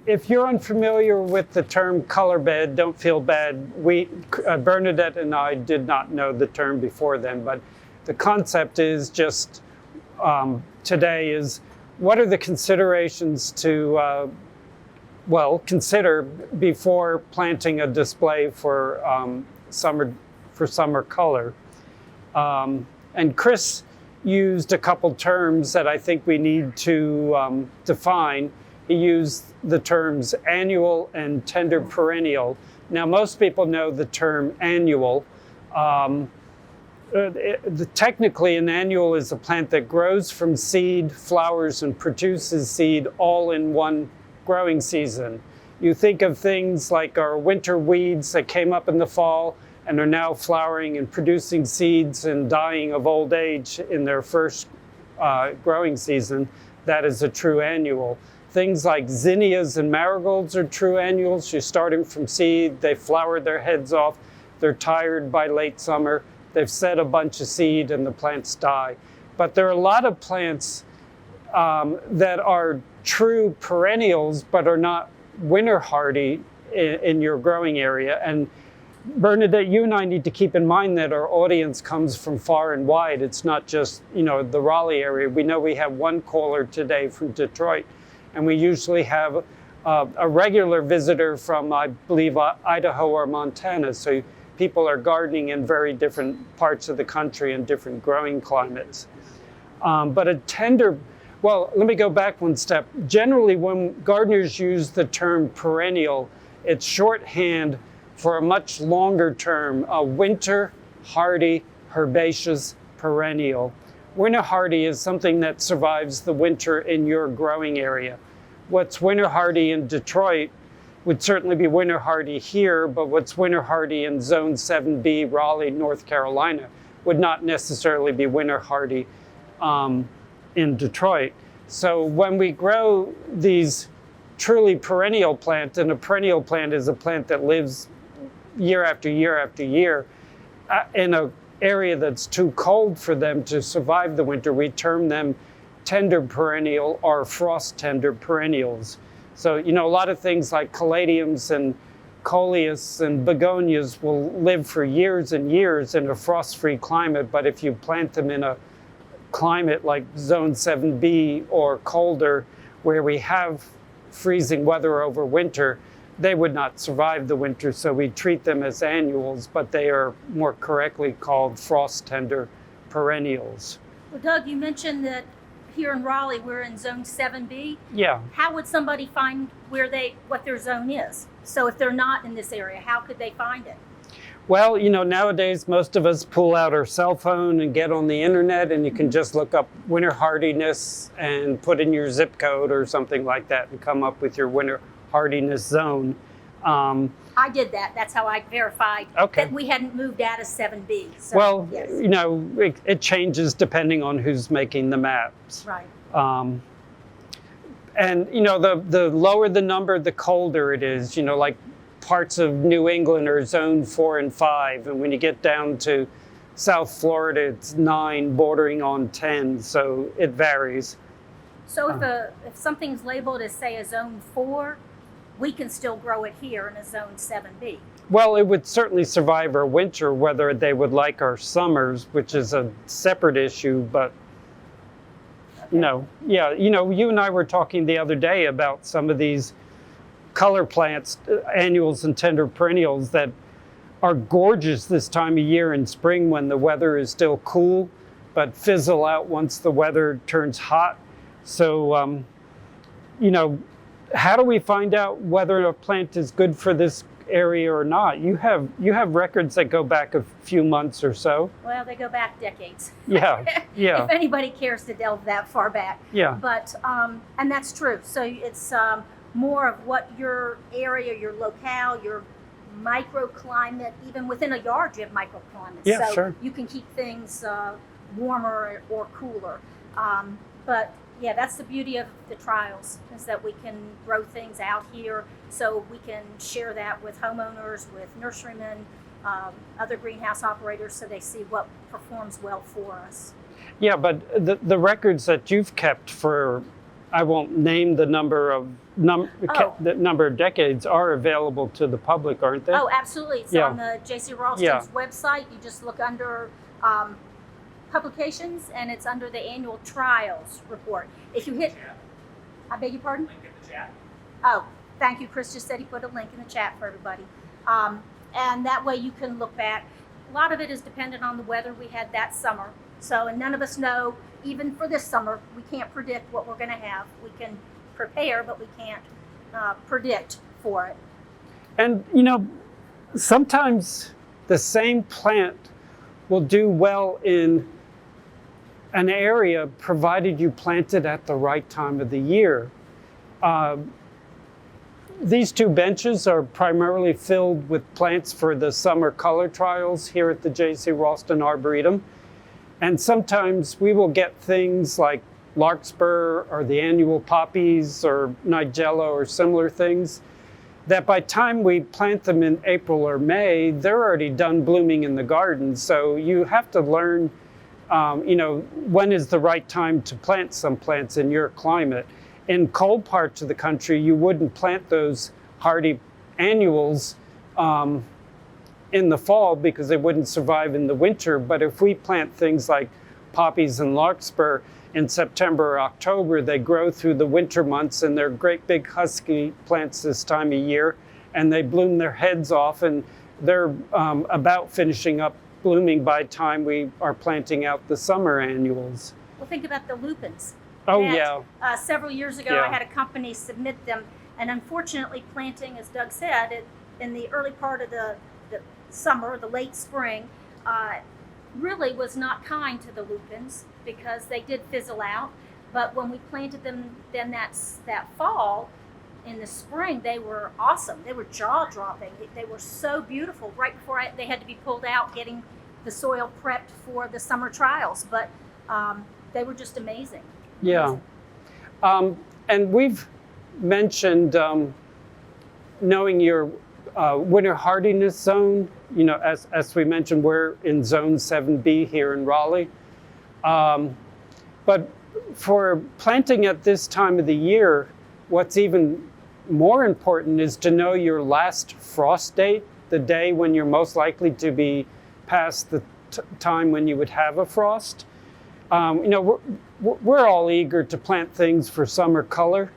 if you're unfamiliar with the term color bed, don't feel bad. Bernadette and I did not know the term before then, but the concept is just today is what are the considerations to consider before planting a display for summer color. And Chris used a couple terms that I think we need to define. He used the terms annual and tender perennial. Now, most people know the term annual. Technically, an annual is a plant that grows from seed, flowers, and produces seed all in one growing season. You think of things like our winter weeds that came up in the fall and are now flowering and producing seeds and dying of old age in their first growing season. That is a true annual. Things like zinnias and marigolds are true annuals. You're starting from seed, they flower their heads off, they're tired by late summer, they've set a bunch of seed and the plants die. But there are a lot of plants that are true perennials but are not winter hardy in your growing area. And Bernadette, you and I need to keep in mind that our audience comes from far and wide. It's not just, the Raleigh area. We know we have one caller today from Detroit, and we usually have a regular visitor from, I believe, Idaho or Montana. So people are gardening in very different parts of the country and different growing climates. But a tender, well, let me go back one step. Generally, when gardeners use the term perennial, it's shorthand for a much longer term, a winter hardy herbaceous perennial. Winter hardy is something that survives the winter in your growing area. What's winter hardy in Detroit would certainly be winter hardy here, but what's winter hardy in Zone 7B, Raleigh, North Carolina, would not necessarily be winter hardy in Detroit. So when we grow these truly perennial plants, and a perennial plant is a plant that lives year after year after year in an area that's too cold for them to survive the winter, we term them tender perennial or frost tender perennials. So, a lot of things like caladiums and Coleus and begonias will live for years and years in a frost-free climate, but if you plant them in a climate like Zone 7B or colder, where we have freezing weather over winter, they would not survive the winter, so we treat them as annuals, but they are more correctly called frost-tender perennials. Well, Doug, you mentioned that here in Raleigh, we're in Zone 7B. Yeah. How would somebody find what their zone is? So if they're not in this area, how could they find it? Well, nowadays, most of us pull out our cell phone and get on the internet, and you can just look up winter hardiness and put in your zip code or something like that and come up with your winter hardiness zone. I did that. That's how I verified that we hadn't moved out of 7B. So, well, yes. It changes depending on who's making the maps. Right. And the lower the number, the colder it is. Like parts of New England are zone 4 and 5, and when you get down to South Florida, it's 9, bordering on 10. So it varies. So if something's labeled as, say, a zone 4, we can still grow it here in a zone 7B. Well, it would certainly survive our winter, whether they would like our summers, which is a separate issue, but you and I were talking the other day about some of these color plants, annuals and tender perennials that are gorgeous this time of year in spring when the weather is still cool, but fizzle out once the weather turns hot. So, how do we find out whether a plant is good for this area or not? You have records that go back a few months or so. Well, they go back decades. Yeah. If anybody cares to delve that far back. Yeah. But and that's true. So it's more of what your area, your locale, your microclimate, even within a yard you have microclimates. Yeah, so sure. You can keep things warmer or cooler. But yeah, that's the beauty of the trials, is that we can grow things out here, so we can share that with homeowners, with nurserymen, other greenhouse operators, so they see what performs well for us. Yeah, but the records that you've kept for, I won't name the number of the number of decades are available to the public, aren't they? Oh, absolutely. It's on the J.C. Ralston's website. You just look under publications, and it's under the annual trials report. If you hit, I beg your pardon? Link in the chat. Oh, thank you. Chris just said he put a link in the chat for everybody. And that way you can look back. A lot of it is dependent on the weather we had that summer. So, and none of us know, even for this summer, we can't predict what we're going to have. We can prepare, but we can't predict for it. And, you know, sometimes the same plant will do well in an area provided you plant it at the right time of the year. These two benches are primarily filled with plants for the summer color trials here at the J.C. Ralston Arboretum. And sometimes we will get things like larkspur or the annual poppies or nigella or similar things that by the time we plant them in April or May, they're already done blooming in the garden. So you have to learn, you know, when is the right time to plant some plants in your climate. In cold parts of the country, you wouldn't plant those hardy annuals in the fall because they wouldn't survive in the winter. But if we plant things like poppies and larkspur in September or October, they grow through the winter months, and they're great big husky plants this time of year, and they bloom their heads off, and they're about finishing up blooming by the time we are planting out the summer annuals. Well, think about the lupines. Oh, that, yeah. Several years ago, I had a company submit them, and unfortunately, planting, as Doug said, in the early part of the summer, the late spring, really was not kind to the lupins because they did fizzle out. But when we planted them, then that fall, in the spring, they were awesome. They were jaw-dropping. They were so beautiful. Right before they had to be pulled out, getting the soil prepped for the summer trials. But they were just amazing. Yeah. And we've mentioned knowing your winter hardiness zone. You know, as we mentioned, we're in zone 7B here in Raleigh. But for planting at this time of the year, what's even more important is to know your last frost date, the day when you're most likely to be past the time when you would have a frost. You know, we're all eager to plant things for summer color,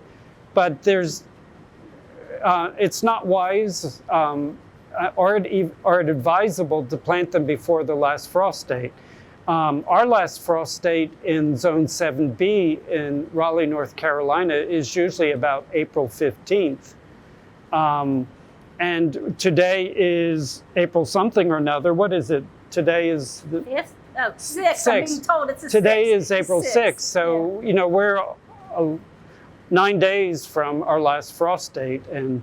but it's not wise or advisable to plant them before the last frost date. Our last frost date in Zone 7B in Raleigh, North Carolina is usually about April 15th. And today is April something or another. What is it? Today is the 5th? Oh, 6th. I'm being told it's the 6th. Today is April 6th. So, you know, we're 9 days from our last frost date. And, you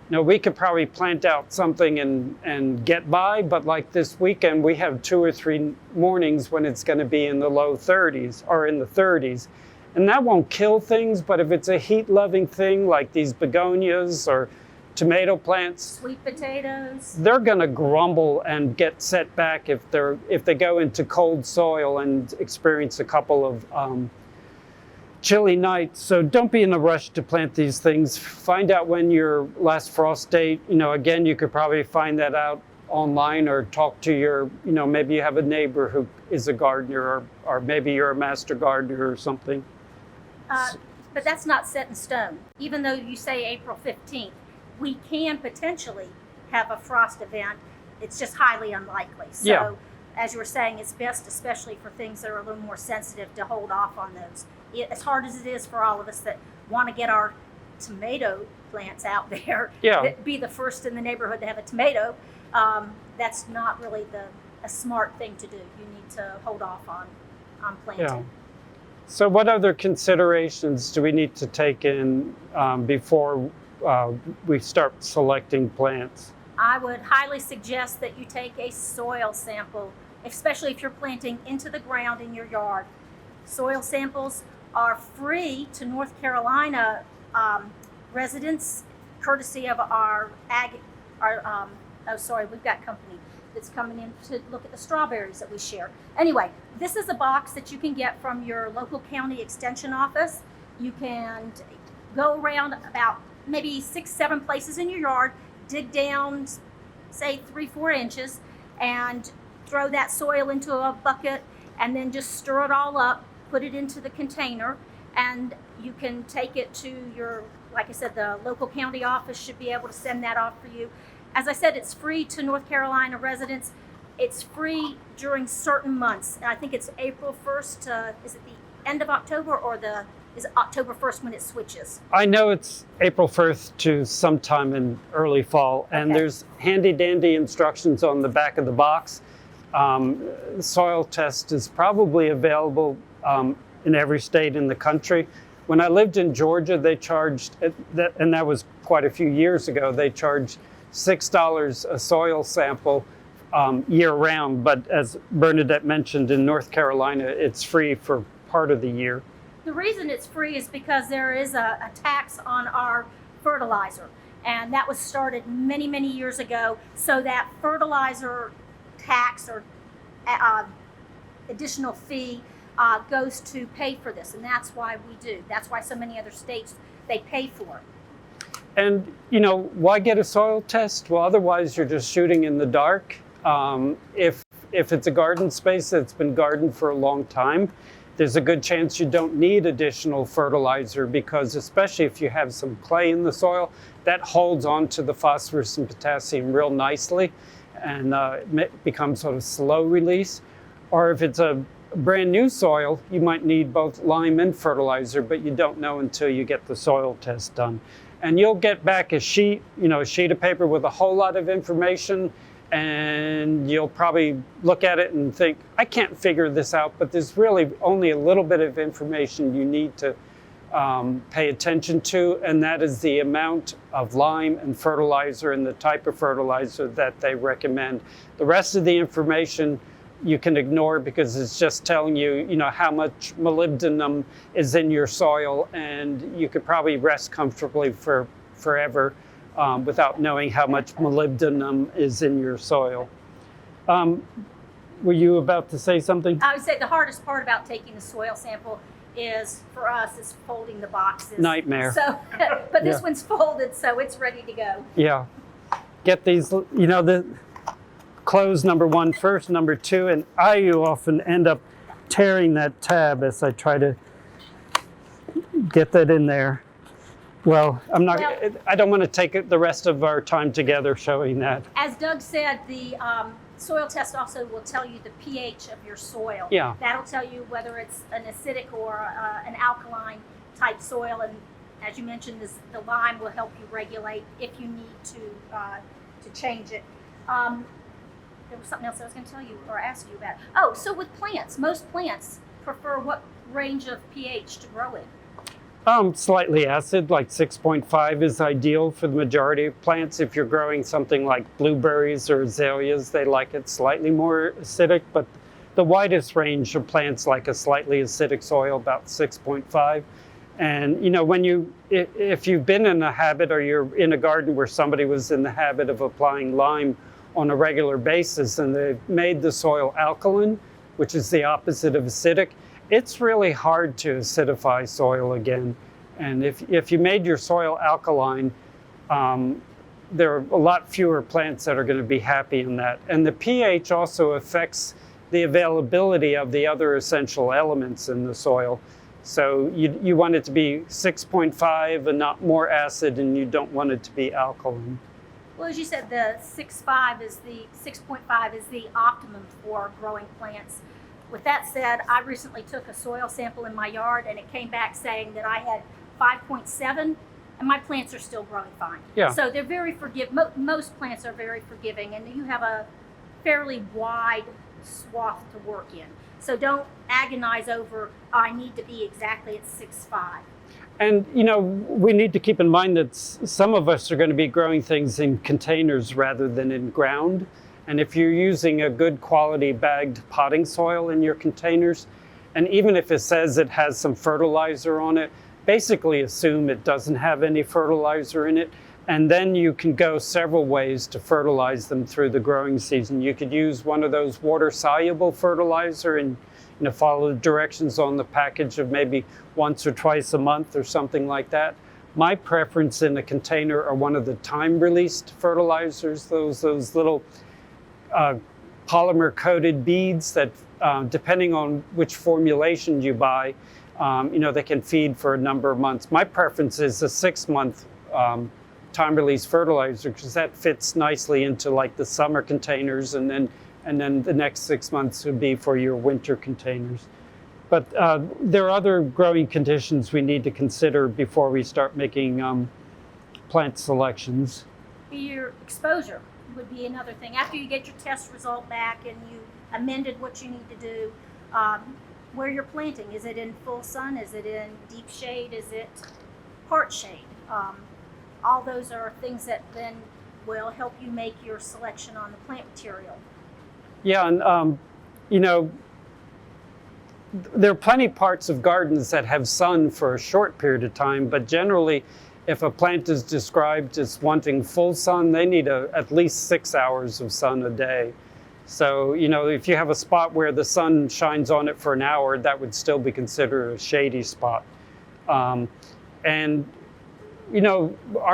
know, we could probably plant out something and get by. But like this weekend, we have 2 or 3 mornings when it's going to be in the low 30s or in the 30s. And that won't kill things. But if it's a heat-loving thing like these begonias or tomato plants, sweet potatoes, they're going to grumble and get set back if they go into cold soil and experience a couple of chilly nights. So don't be in a rush to plant these things. Find out when your last frost date. You know, again, you could probably find that out online or talk to your, you know, maybe you have a neighbor who is a gardener, or maybe you're a master gardener or something. But that's not set in stone. Even though you say April 15th, we can potentially have a frost event. It's just highly unlikely. So, as you were saying, it's best, especially for things that are a little more sensitive, to hold off on those. As hard as it is for all of us that want to get our tomato plants out there, be the first in the neighborhood to have a tomato, that's not really a smart thing to do. You need to hold off on planting. Yeah. So what other considerations do we need to take in before we start selecting plants? I would highly suggest that you take a soil sample, especially if you're planting into the ground in your yard. Soil samples are free to North Carolina residents, courtesy of we've got company that's coming in to look at the strawberries that we share. Anyway, this is a box that you can get from your local county extension office. You can go around about maybe 6-7 places in your yard, dig down, say 3-4 inches, and throw that soil into a bucket, and then just stir it all up, put it into the container, and you can take it to your, like I said, the local county office should be able to send that off for you. As I said, it's free to North Carolina residents. It's free during certain months. I think it's April 1st to, is it the end of October, or is it October 1st when it switches? I know it's April 1st to sometime in early fall, and Okay. there's handy dandy instructions on the back of the box. The soil test is probably available in every state in the country. When I lived in Georgia, they charged, and that was quite a few years ago, they charged $6 a soil sample year round. But as Bernadette mentioned, in North Carolina, it's free for part of the year. The reason it's free is because there is a tax on our fertilizer, and that was started many, many years ago. So that fertilizer tax or additional fee goes to pay for this, and that's why we do. That's why so many other states, they pay for it. And, why get a soil test? Well, otherwise you're just shooting in the dark. If it's a garden space that's been gardened for a long time, there's a good chance you don't need additional fertilizer, because especially if you have some clay in the soil, that holds onto the phosphorus and potassium real nicely, and it becomes sort of slow release. Or if it's a brand new soil, you might need both lime and fertilizer, but you don't know until you get the soil test done. And you'll get back a sheet of paper with a whole lot of information, and you'll probably look at it and think, I can't figure this out, but there's really only a little bit of information you need to pay attention to, and that is the amount of lime and fertilizer and the type of fertilizer that they recommend. The rest of the information you can ignore, because it's just telling you, how much molybdenum is in your soil, and you could probably rest comfortably for forever without knowing how much molybdenum is in your soil. Were you about to say something? I would say the hardest part about taking the soil sample for us is folding the boxes. Nightmare. So, but this Yeah. one's folded, so it's ready to go. Yeah. Get these, the close number 1 first, number 2, and I often end up tearing that tab as I try to get that in there. Well, I don't want to take the rest of our time together showing that. As Doug said, the soil test also will tell you the pH of your soil. Yeah. That'll tell you whether it's an acidic or an alkaline type soil, and as you mentioned, the lime will help you regulate if you need to change it. There was something else I was going to tell you or ask you about. Oh, so with plants, most plants prefer what range of pH to grow in? Slightly acid, like 6.5 is ideal for the majority of plants. If you're growing something like blueberries or azaleas, they like it slightly more acidic, but the widest range of plants like a slightly acidic soil, about 6.5. And if you've been in a habit, or you're in a garden where somebody was in the habit of applying lime on a regular basis, and they've made the soil alkaline, which is the opposite of acidic, it's really hard to acidify soil again. And if you made your soil alkaline, there are a lot fewer plants that are going to be happy in that. And the pH also affects the availability of the other essential elements in the soil. So you want it to be 6.5 and not more acid, and you don't want it to be alkaline. Well, as you said, the 6.5 is the optimum for growing plants. With that said, I recently took a soil sample in my yard, and it came back saying that I had 5.7, and my plants are still growing fine. Yeah. So they're very forgiving. Most plants are very forgiving, and you have a fairly wide swath to work in. So don't agonize over, I need to be exactly at 6.5. And, we need to keep in mind that some of us are going to be growing things in containers rather than in ground. And if you're using a good quality bagged potting soil in your containers, and even if it says it has some fertilizer on it, basically assume it doesn't have any fertilizer in it. And then you can go several ways to fertilize them through the growing season. You could use one of those water-soluble fertilizer and follow the directions on the package of maybe once or twice a month or something like that. My preference in a container are one of the time-released fertilizers, those little polymer-coated beads that, depending on which formulation you buy, they can feed for a number of months. My preference is a 6-month time-release fertilizer because that fits nicely into like the summer containers, and then the next 6 months would be for your winter containers. But there are other growing conditions we need to consider before we start making plant selections. Your exposure would be another thing. After you get your test result back and you amended what you need to do, where you're planting, is it in full sun? Is it in deep shade? Is it part shade? All those are things that then will help you make your selection on the plant material. Yeah, and there are plenty of parts of gardens that have sun for a short period of time, but generally, if a plant is described as wanting full sun, they need at least 6 hours of sun a day. So, if you have a spot where the sun shines on it for an hour, that would still be considered a shady spot. Our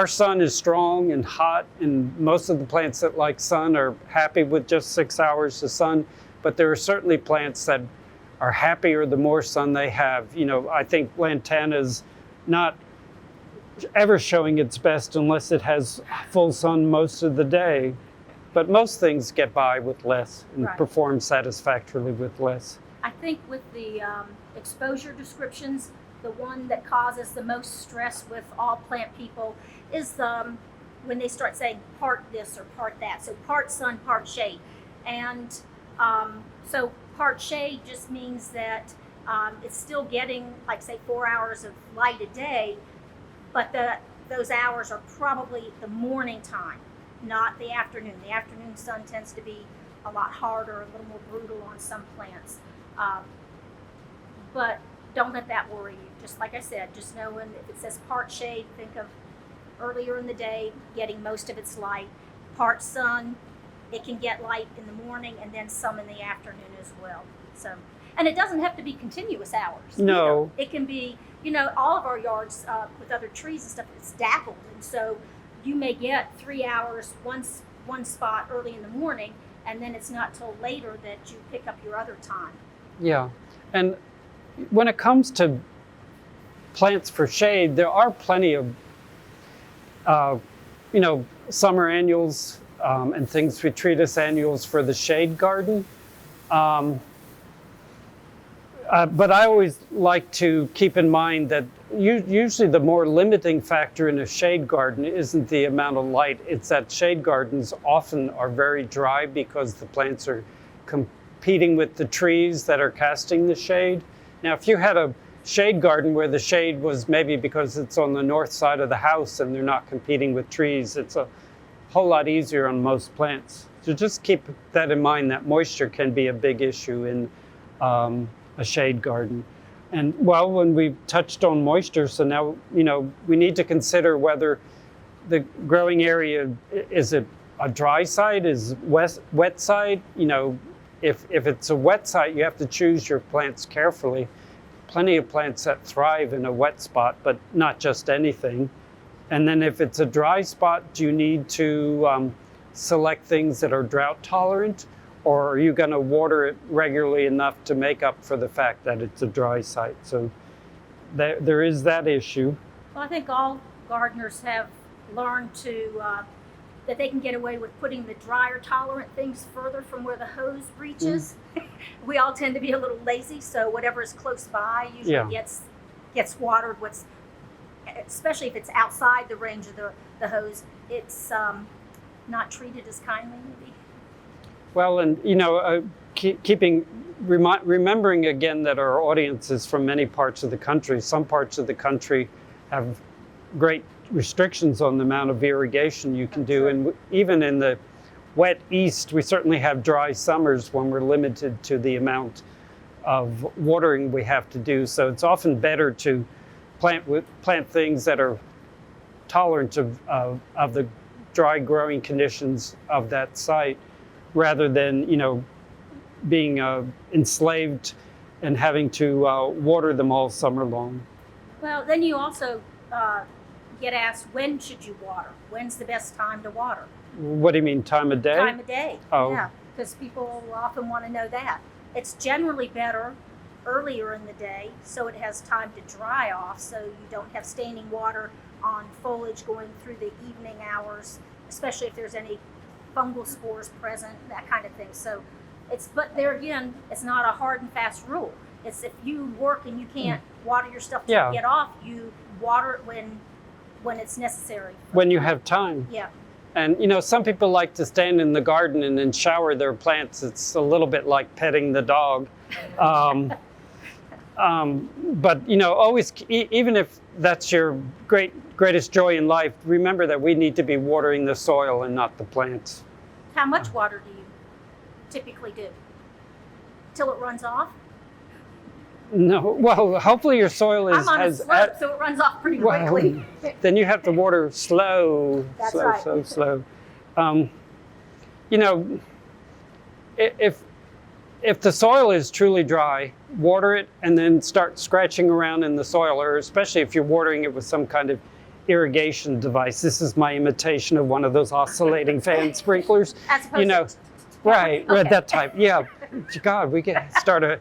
sun is strong and hot, and most of the plants that like sun are happy with just 6 hours of sun, but there are certainly plants that are happier the more sun they have. I think lantana's not ever showing its best unless it has full sun most of the day. But most things get by with less and Right. perform satisfactorily with less. I think with the exposure descriptions, the one that causes the most stress with all plant people is when they start saying part this or part that. So part sun, part shade. And so part shade just means that it's still getting, like, say, 4 hours of light a day, but those hours are probably the morning time, not the afternoon. The afternoon sun tends to be a lot harder, a little more brutal on some plants. But don't let that worry you. Just like I said, just knowing if it says part shade, think of earlier in the day getting most of its light. Part sun, it can get light in the morning and then some in the afternoon as well. So, and it doesn't have to be continuous hours. No. It can be, all of our yards with other trees and stuff, it's dappled. And so you may get 3 hours one spot early in the morning, and then it's not till later that you pick up your other time. Yeah. And when it comes to plants for shade, there are plenty of, summer annuals and things we treat as annuals for the shade garden. But I always like to keep in mind that usually the more limiting factor in a shade garden isn't the amount of light. It's that shade gardens often are very dry because the plants are competing with the trees that are casting the shade. Now, if you had a shade garden where the shade was maybe because it's on the north side of the house and they're not competing with trees, it's a whole lot easier on most plants. So just keep that in mind, that moisture can be a big issue in a shade garden. And well, when we've touched on moisture, so now, we need to consider whether the growing area, is it a dry site, is wet site? If it's a wet site, you have to choose your plants carefully. Plenty of plants that thrive in a wet spot, but not just anything. And then if it's a dry spot, do you need to select things that are drought tolerant? Or are you going to water it regularly enough to make up for the fact that it's a dry site? So there is that issue. Well, I think all gardeners have learned that they can get away with putting the drier tolerant things further from where the hose reaches. We all tend to be a little lazy, so whatever is close by usually gets watered. Especially if it's outside the range of the hose, it's not treated as kindly, maybe. Well, and remembering again that our audience is from many parts of the country. Some parts of the country have great restrictions on the amount of irrigation you can do, and even in the wet east, we certainly have dry summers when we're limited to the amount of watering we have to do. So it's often better to plant things that are tolerant of the dry growing conditions of that site, rather than being enslaved and having to water them all summer long. Well, then you also get asked, when should you water? When's the best time to water? What do you mean, time of day? Time of day. Oh. Yeah, because people often want to know that. It's generally better earlier in the day so it has time to dry off, so you don't have standing water on foliage going through the evening hours, especially if there's any fungal spores present, that kind of thing. So but there again, it's not a hard and fast rule. It's if you work and you can't water your stuff to get off, you water it when it's necessary. When you have time. Yeah. And some people like to stand in the garden and then shower their plants. It's a little bit like petting the dog. But always, even if that's your greatest joy in life, remember that we need to be watering the soil and not the plants. How much water do you typically do? Till it runs off? No, well, hopefully your soil I'm on a slope, so it runs off pretty quickly. Then you have to water slow. That's slow, right. slow. If the soil is truly dry, water it and then start scratching around in the soil, or especially if you're watering it with some kind of irrigation device. This is my imitation of one of those oscillating fan sprinklers. As opposed to right, okay. That type. Yeah, God, we can start a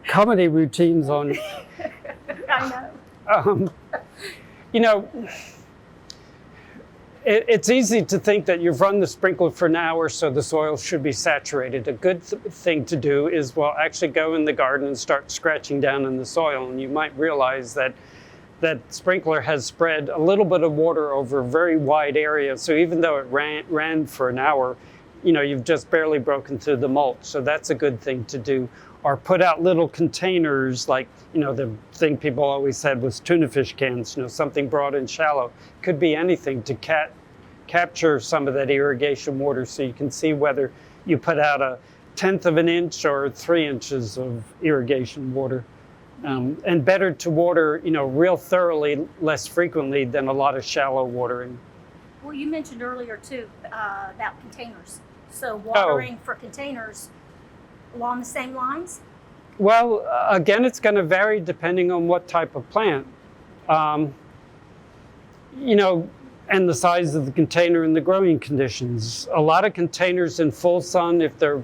comedy routines on. I know. It's easy to think that you've run the sprinkler for an hour, so the soil should be saturated. A good thing to do is, actually go in the garden and start scratching down in the soil, and you might realize that sprinkler has spread a little bit of water over a very wide area. So even though it ran for an hour, you've just barely broken through the mulch. So that's a good thing to do. Or put out little containers like, the thing people always said was tuna fish cans, something broad and shallow. Could be anything to capture some of that irrigation water, so you can see whether you put out 1/10 of an inch or 3 inches of irrigation water. And better to water, real thoroughly, less frequently than a lot of shallow watering. Well, you mentioned earlier too about containers. So watering for containers along the same lines? Well, again, it's going to vary depending on what type of plant. And the size of the container and the growing conditions. A lot of containers in full sun, if the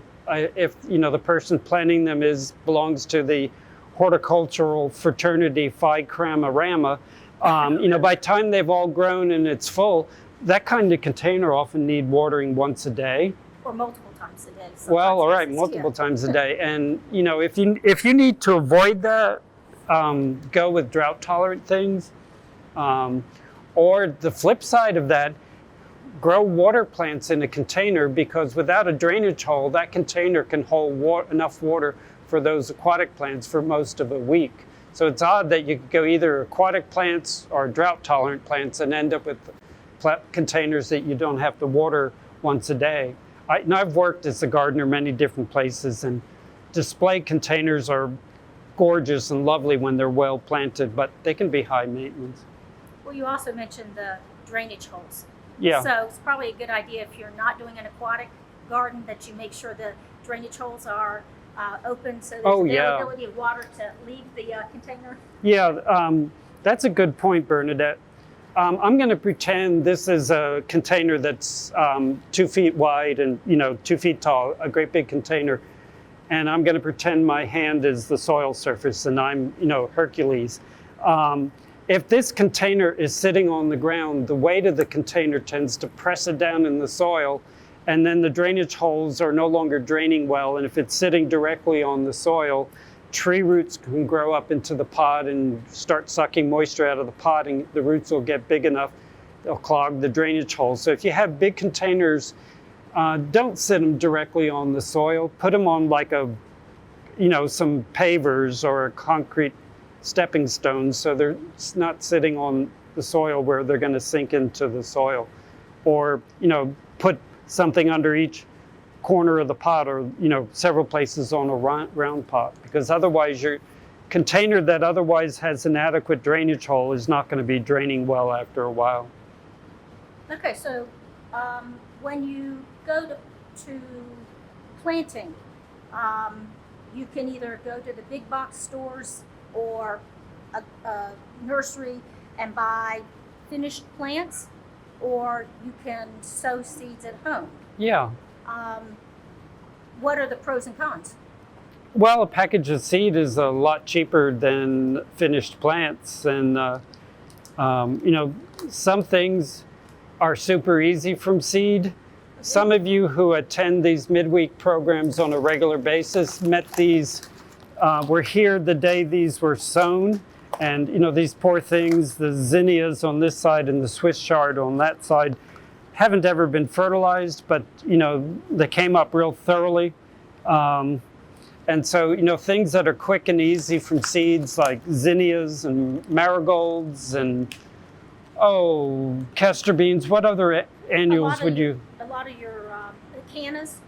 person planting them belongs to the horticultural fraternity Phi Cramma Rama, by the time they've all grown and it's full, that kind of container often need watering once a day. Or multiple times a day. Well, all right, multiple times a day. And, if you need to avoid that, go with drought tolerant things. Or the flip side of that, grow water plants in a container, because without a drainage hole, that container can hold enough water for those aquatic plants for most of a week. So it's odd that you could go either aquatic plants or drought tolerant plants and end up with containers that you don't have to water once a day. I've worked as a gardener many different places, and display containers are gorgeous and lovely when they're well planted, but they can be high maintenance. Well, you also mentioned the drainage holes. Yeah. So it's probably a good idea, if you're not doing an aquatic garden, that you make sure the drainage holes are open, so there's availability of water to leave the container. Yeah, that's a good point, Bernadette. I'm going to pretend this is a container that's 2 feet wide and 2 feet tall, a great big container. And I'm going to pretend my hand is the soil surface and I'm Hercules. If this container is sitting on the ground, the weight of the container tends to press it down in the soil, and then the drainage holes are no longer draining well. And if it's sitting directly on the soil, tree roots can grow up into the pot and start sucking moisture out of the pot, and the roots will get big enough, they'll clog the drainage holes. So if you have big containers, don't sit them directly on the soil. Put them on like some pavers or concrete stepping stones, so they're not sitting on the soil where they're going to sink into the soil. Or, put something under each corner of the pot, or several places on a round pot, because otherwise your container that otherwise has an adequate drainage hole is not going to be draining well after a while. Okay, so when you go to planting, you can either go to the big box stores or a nursery and buy finished plants, or you can sow seeds at home. Yeah. What are the pros and cons? Well, a package of seed is a lot cheaper than finished plants, and some things are super easy from seed. Some of you who attend these midweek programs on a regular basis met these, were here the day these were sown. And, these poor things, the zinnias on this side and the Swiss chard on that side, haven't ever been fertilized, but, they came up real thoroughly. And so, things that are quick and easy from seeds like zinnias and marigolds and, castor beans. What other annuals would you? A lot of your cannas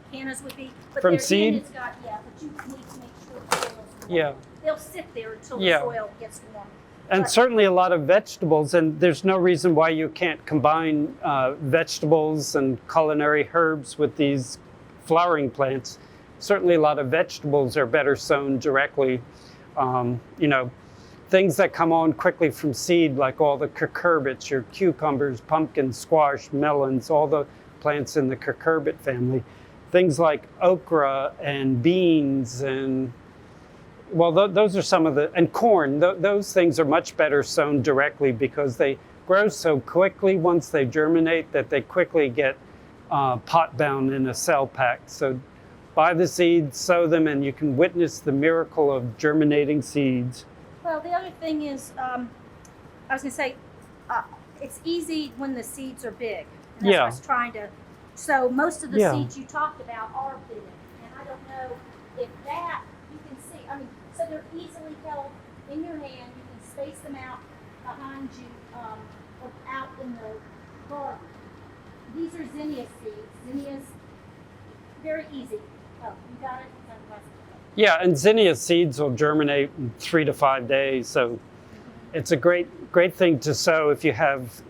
would be. But From their seed? But you need to make sure the soil is warm. Yeah. They'll sit there until Yeah. the soil gets warm. And But- certainly a lot of vegetables, and there's no reason why you can't combine vegetables and culinary herbs with these flowering plants. Certainly a lot of vegetables are better sown directly. Things that come on quickly from seed, like all the cucurbits, your cucumbers, pumpkins, squash, melons, all the plants in the cucurbit family. Things like okra and beans and those are some of and corn. Those things are much better sown directly because they grow so quickly once they germinate that they quickly get pot bound in a cell pack. So buy the seeds, sow them, and you can witness the miracle of germinating seeds. Well, the other thing is, I was going to say, it's easy when the seeds are big. And that's what I was trying to. So most of the seeds you talked about are big, and I don't know if that you can see. I mean, so they're easily held in your hand. You can space them out behind you, or out in the garden. These are zinnia seeds. Zinnias, very easy. Oh, you got it. Yeah, and zinnia seeds will germinate in 3 to 5 days. So it's a great thing to sow if you have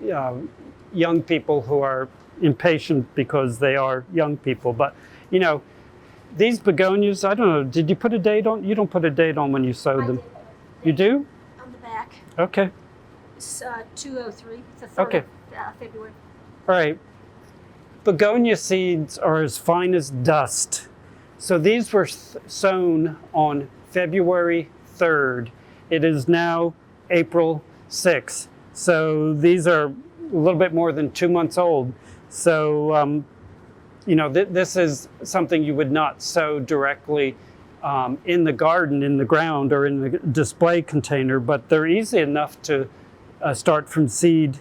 young people who are impatient because they are young people. But, these begonias, I don't know, did you put a date on? You don't put a date on when you sowed them. You do? On the back. Okay. It's 203. It's the 3rd of February. All right. Begonia seeds are as fine as dust. So these were sown on February 3rd. It is now April 6th. So these are a little bit more than 2 months old. So, this is something you would not sow directly in the garden, in the ground, or in the display container, but they're easy enough to start from seed.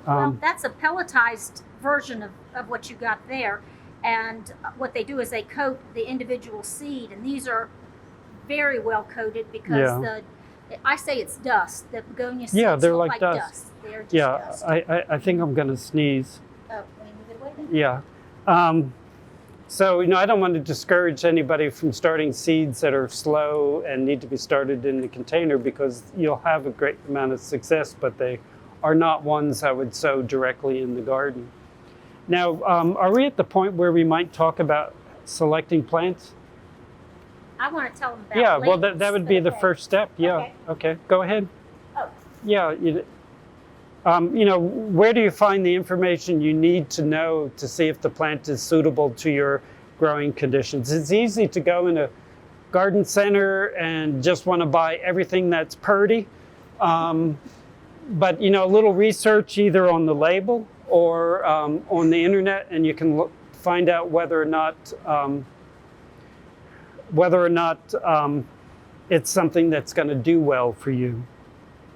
Well, that's a pelletized version of what you got there. And what they do is they coat the individual seed, and these are very well coated because I say it's dust. The begonia seeds they're look like dust. They're just dust. I think I'm going to sneeze. Oh, want to move it away then? Yeah. So, I don't want to discourage anybody from starting seeds that are slow and need to be started in the container because you'll have a great amount of success, but they are not ones I would sow directly in the garden. Now, are we at the point where we might talk about selecting plants? I want to tell them about Yeah, well, labels, that would be but the first step. Yeah. Okay. Go ahead. Oh. Yeah. Where do you find the information you need to know to see if the plant is suitable to your growing conditions? It's easy to go in a garden center and just want to buy everything that's pretty. But, a little research either on the label or on the internet, and you can find out whether or not it's something that's going to do well for you.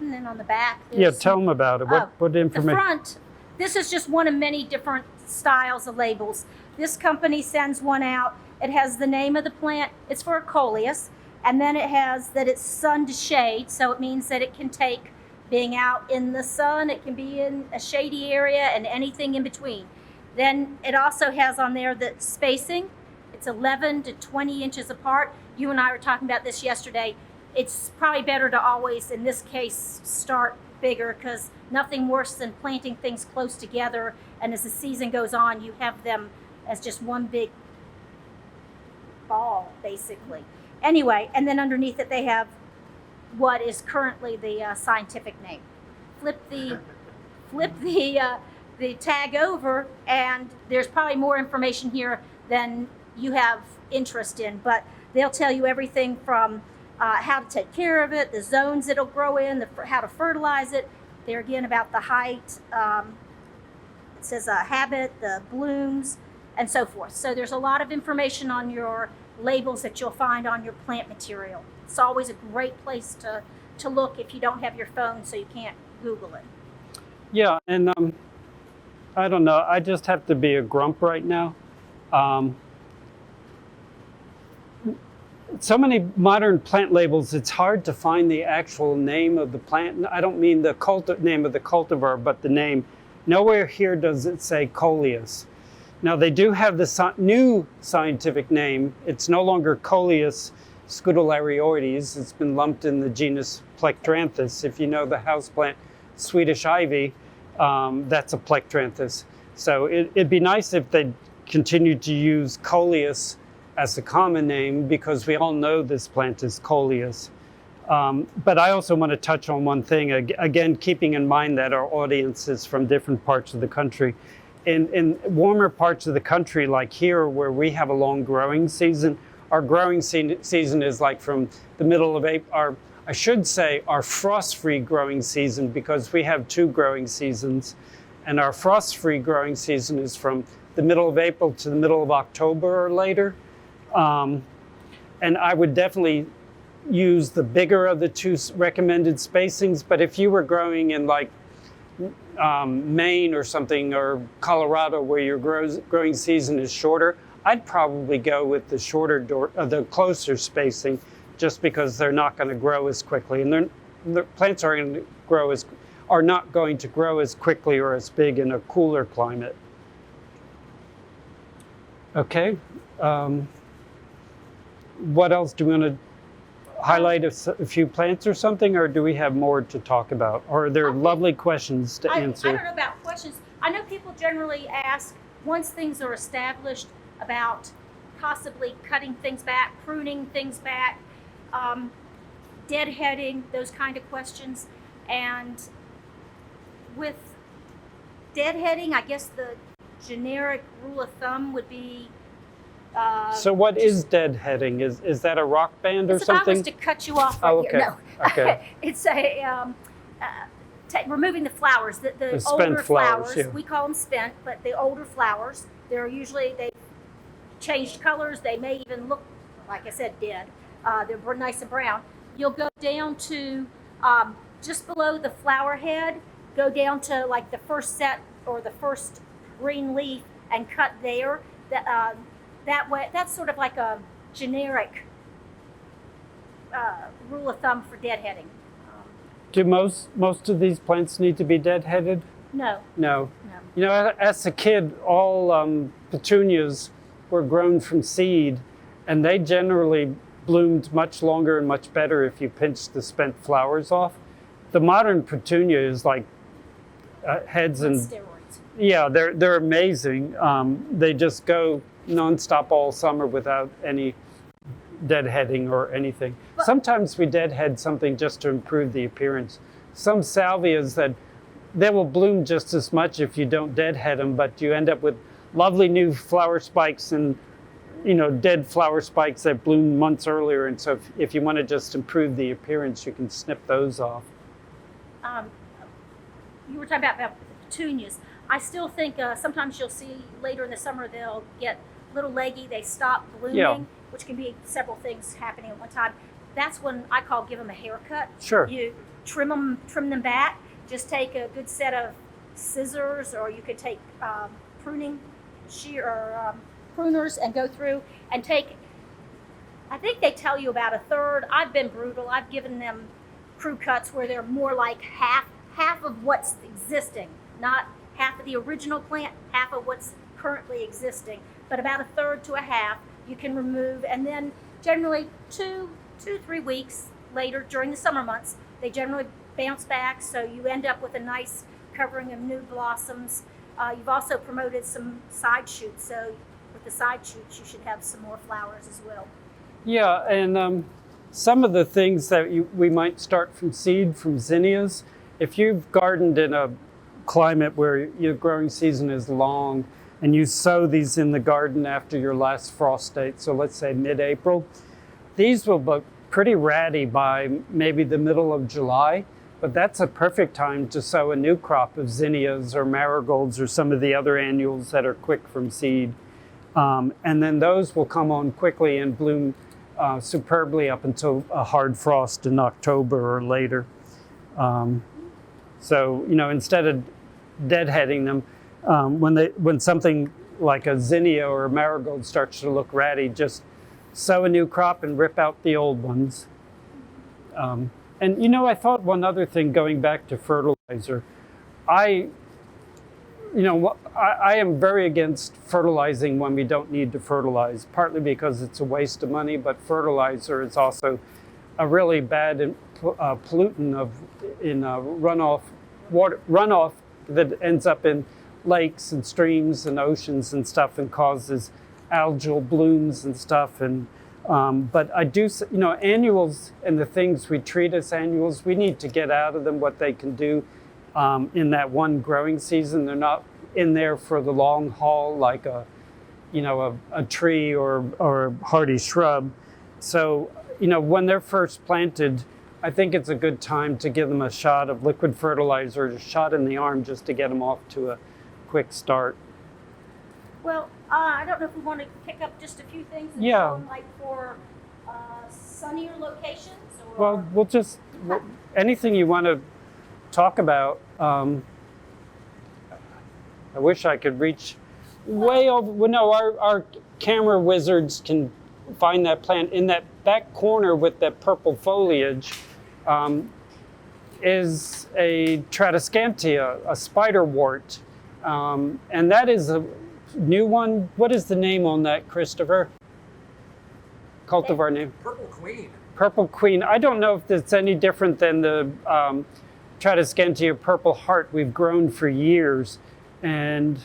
And then on the back, Tell them about it. What information? The front, this is just one of many different styles of labels. This company sends one out. It has the name of the plant. It's for a Coleus, and then it has that it's sun to shade, so it means that it can take being out in the sun, it can be in a shady area, and anything in between. Then it also has on there the spacing. It's 11 to 20 inches apart. You and I were talking about this yesterday. It's probably better to always, in this case, start bigger because nothing worse than planting things close together, and as the season goes on, you have them as just one big ball, basically. Anyway, and then underneath it they have what is currently the scientific name. flip the tag over, and there's probably more information here than you have interest in, but they'll tell you everything from how to take care of it, the zones it'll grow in, how to fertilize it. There again about the height, it says habit, the blooms, and so forth. So there's a lot of information on your labels that you'll find on your plant material. It's always a great place to look if you don't have your phone, so you can't Google it. Yeah, and I don't know, I just have to be a grump right now. So many modern plant labels, it's hard to find the actual name of the plant. I don't mean the name of the cultivar, but the name. Nowhere here does it say Coleus. Now they do have the new scientific name. It's no longer Coleus scutellareoides. It's been lumped in the genus Plectranthus. If you know the houseplant Swedish ivy, that's a Plectranthus. So it'd be nice if they continued to use Coleus as a common name, because we all know this plant is Coleus. But I also want to touch on one thing, again, keeping in mind that our audience is from different parts of the country. In warmer parts of the country, like here, where we have a long growing season, our growing season is like from the middle of April, I should say our frost-free growing season, because we have 2 growing seasons, and our frost-free growing season is from the middle of April to the middle of October or later. And I would definitely use the bigger of the 2 recommended spacings, but if you were growing in like Maine or something, or Colorado, where your growing season is shorter, I'd probably go with the the closer spacing, just because they're not going to grow as quickly, and the plants are not going to grow as quickly or as big in a cooler climate. Okay. What else? Do we want to highlight a few plants or something, or do we have more to talk about? Or are there lovely questions to answer? I don't know about questions. I know people generally ask, once things are established, about possibly cutting things back, pruning things back, deadheading, those kind of questions. And with deadheading, I guess the generic rule of thumb would be so what is deadheading? Is that a rock band or something? If I was to cut you off right okay. here, no. Okay. It's removing the flowers, the older flowers. Yeah. We call them spent, but the older flowers, they've changed colors. They may even look, like I said, dead. They're nice and brown. You'll go down to just below the flower head, go down to like the first set or the first green leaf and cut there. That way, that's sort of like a generic rule of thumb for deadheading. Do most of these plants need to be deadheaded? No. No. You know, as a kid, all petunias were grown from seed, and they generally bloomed much longer and much better if you pinched the spent flowers off. The modern petunia is like heads and steroids. Yeah, they're amazing. They just go nonstop all summer without any deadheading or anything. But sometimes we deadhead something just to improve the appearance. Some salvias they will bloom just as much if you don't deadhead them, but you end up with lovely new flower spikes and dead flower spikes that bloomed months earlier. And so if you want to just improve the appearance, you can snip those off. You were talking about petunias. I still think sometimes you'll see later in the summer they'll get little leggy, they stop blooming, which can be several things happening at one time. That's when I call give them a haircut. Sure. You trim them back. Just take a good set of scissors, or you could take pruners and go through and take, I think they tell you about a third. I've been brutal. I've given them crew cuts where they're more like half of what's existing, not half of the original plant, half of what's currently existing, but about a third to a half you can remove, and then generally 2-3 weeks later during the summer months they generally bounce back, so you end up with a nice covering of new blossoms. You've also promoted some side shoots, so with the side shoots you should have some more flowers as well. Yeah, and some of the things that we might start from seed from zinnias if you've gardened in a climate where your growing season is long and you sow these in the garden after your last frost date, so let's say mid-April, these will be pretty ratty by maybe the middle of July, but that's a perfect time to sow a new crop of zinnias or marigolds or some of the other annuals that are quick from seed. And then those will come on quickly and bloom superbly up until a hard frost in October or later. So, instead of deadheading them, when something like a zinnia or a marigold starts to look ratty, just sow a new crop and rip out the old ones. And I thought one other thing, going back to fertilizer, I am very against fertilizing when we don't need to fertilize, partly because it's a waste of money, but fertilizer is also a really bad pollutant in runoff that ends up in lakes and streams and oceans and stuff and causes algal blooms and stuff. And but I do, annuals and the things we treat as annuals, we need to get out of them what they can do in that one growing season. They're not in there for the long haul like a tree or a hardy shrub. So, when they're first planted, I think it's a good time to give them a shot of liquid fertilizer, a shot in the arm, just to get them off to a quick start. Well, I don't know if we want to pick up just a few things and Yeah. show them, like for sunnier locations. Or... Well, anything you want to talk about. I wish I could reach way over. Well, no, our camera wizards can find that plant in that back corner with that purple foliage. Is a Tradescantia, a spiderwort, and that is a new one. What is the name on that, Christopher? Cultivar name? Purple Queen. Purple Queen. I don't know if it's any different than the Tradescantia Purple Heart we've grown for years. And,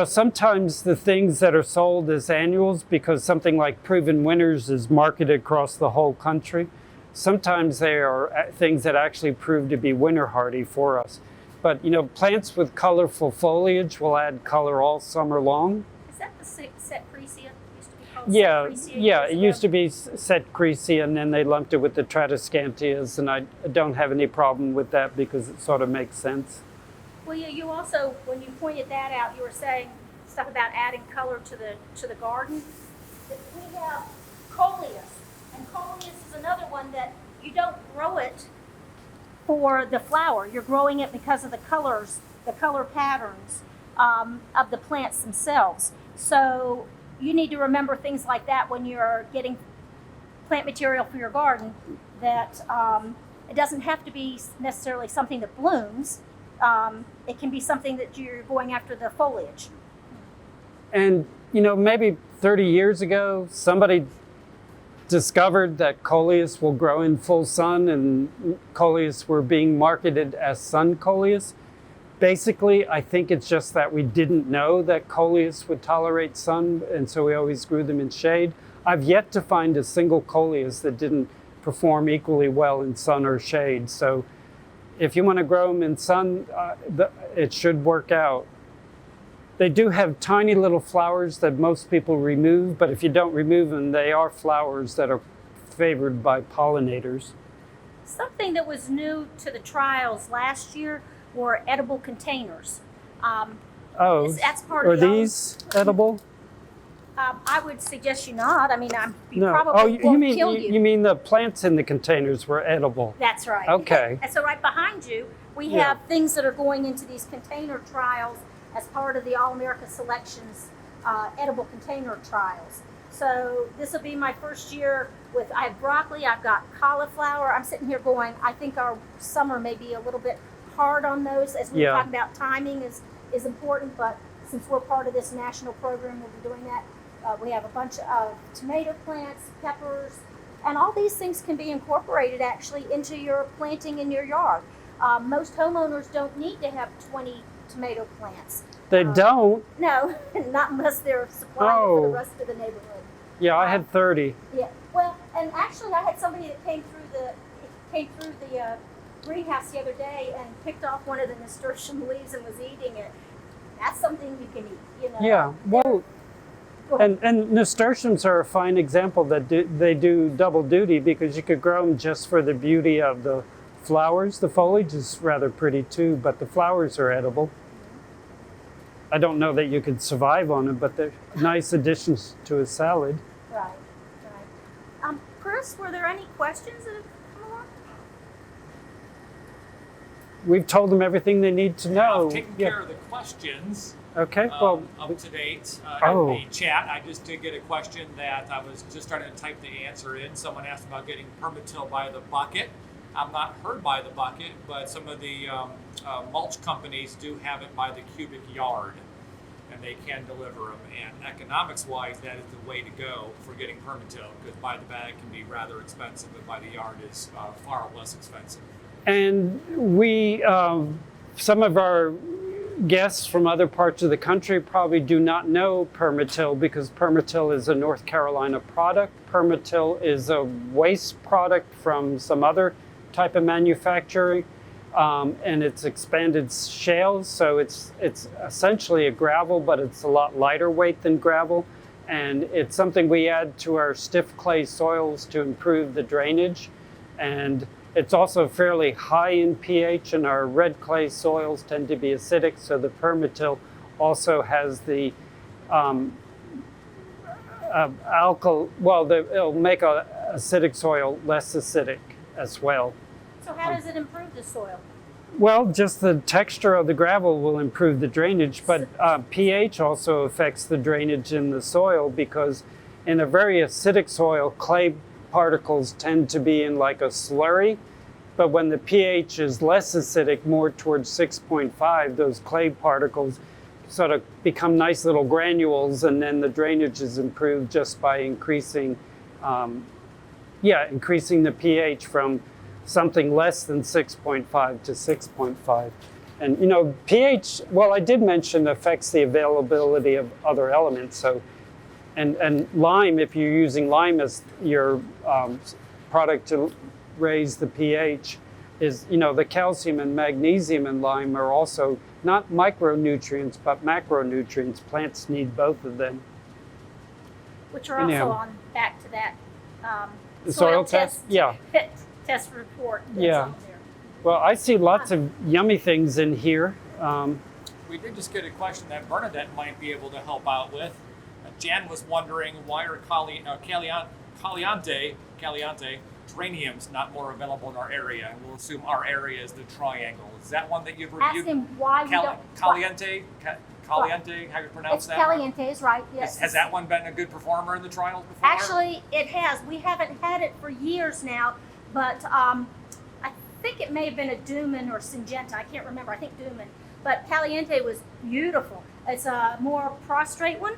sometimes the things that are sold as annuals, because something like Proven Winners is marketed across the whole country, sometimes they are things that actually prove to be winter hardy for us. But, plants with colorful foliage will add color all summer long. Is that the Setcrecia? Used to be called Yeah, Setcrecia yeah, years it ago? used to be Setcrecia, and then they lumped it with the Tradescantias, and I don't have any problem with that because it sort of makes sense. Well, yeah, you also, when you pointed that out, you were saying stuff about adding color to the garden. We have Coleus, and Coleus is another one that you don't grow it for the flower. You're growing it because of the colors, the color patterns of the plants themselves. So you need to remember things like that when you're getting plant material for your garden, that it doesn't have to be necessarily something that blooms. It can be something that you're going after the foliage. And, maybe 30 years ago, somebody discovered that Coleus will grow in full sun, and Coleus were being marketed as sun Coleus. Basically, I think it's just that we didn't know that Coleus would tolerate sun, and so we always grew them in shade. I've yet to find a single Coleus that didn't perform equally well in sun or shade. So if you want to grow them in sun, it should work out. They do have tiny little flowers that most people remove, but if you don't remove them, they are flowers that are favored by pollinators. Something that was new to the trials last year were edible containers. That's part are of the these edible? I would suggest you not. I mean, you No. probably won't kill you mean the plants in the containers were edible? That's right. Okay. And so right behind you, we Yeah. have things that are going into these container trials as part of the All-America Selections edible container trials. So this will be my first year with, I have broccoli, I've got cauliflower. I'm sitting here going, I think our summer may be a little bit hard on those, as we were Yeah. talking about. Timing is important, but since we're part of this national program, we'll be doing that. We have a bunch of tomato plants, peppers, and all these things can be incorporated actually into your planting in your yard. Most homeowners don't need to have 20 tomato plants. They don't? No, not unless they're supplying it for the Oh. rest of the neighborhood. Yeah, I had 30. Yeah, well, and actually I had somebody that came through the greenhouse the other day and picked off one of the nasturtium leaves and was eating it. That's something you can eat, you know. Yeah, well, and nasturtiums are a fine example that they do double duty, because you could grow them just for the beauty of the flowers. The foliage is rather pretty too, but the flowers are edible. I don't know that you could survive on them, but they're nice additions to a salad. Right, right. Chris, were there any questions that have come along? We've told them everything they need to know. I've taken care of the questions. Okay, well, Up to date. Oh. In the chat, I just did get a question that I was just starting to type the answer in. Someone asked about getting permatill by the bucket. I'm not heard by the bucket, but some of the mulch companies do have it by the cubic yard, and they can deliver them. And economics-wise, that is the way to go for getting permatill, because by the bag can be rather expensive, but by the yard is far less expensive. and we, some of our guests from other parts of the country probably do not know permatill, because permatill is a North Carolina product. Permatill is a waste product from some other type of manufacturing, and it's expanded shales, so it's essentially a gravel, but it's a lot lighter weight than gravel, and it's something we add to our stiff clay soils to improve the drainage, and it's also fairly high in pH, and our red clay soils tend to be acidic, so the permatill also has the it'll make a acidic soil less acidic as well. So how does it improve the soil? Well, just the texture of the gravel will improve the drainage, but pH also affects the drainage in the soil, because in a very acidic soil, clay particles tend to be in like a slurry, but when the pH is less acidic, more towards 6.5, those clay particles sort of become nice little granules, and then the drainage is improved just by increasing the pH from something less than 6.5 to 6.5. And you know, pH, well, I did mention, affects the availability of other elements. So, and lime, if you're using lime as your product to raise the pH, is, you know, the calcium and magnesium in lime are also not micronutrients, but macronutrients. Plants need both of them. Which are also on back to that The soil test? Yeah. Test report. That's Yeah. on there. Well, I see lots of yummy things in here. We did just get a question that Bernadette might be able to help out with. Jan was wondering, why are Caliante geraniums not more available in our area? And we'll assume our area is the triangle. Is that one that you've reviewed? Ask him why we don't. Caliente, how do you pronounce It's that? Caliente is right. Yes. Has that one been a good performer in the trials before? Actually, it has. We haven't had it for years now, but I think it may have been a Duman or Syngenta. I can't remember. I think Duman. But Caliente was beautiful. It's a more prostrate one.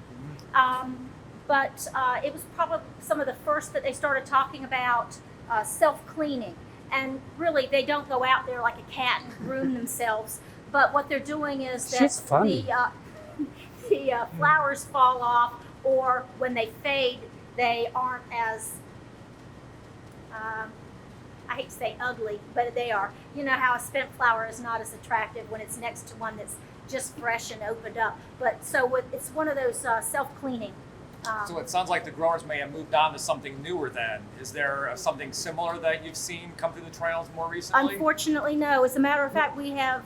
But it was probably some of the first that they started talking about self-cleaning. And really, they don't go out there like a cat and groom themselves. But what they're doing is that She's funny. the flowers fall off, or when they fade, they aren't as, I hate to say ugly, but they are. You know how a spent flower is not as attractive when it's next to one that's just fresh and opened up. But so it's one of those self-cleaning. So it sounds like the growers may have moved on to something newer then. Is there something similar that you've seen come through the trials more recently? Unfortunately, no. As a matter of fact, we have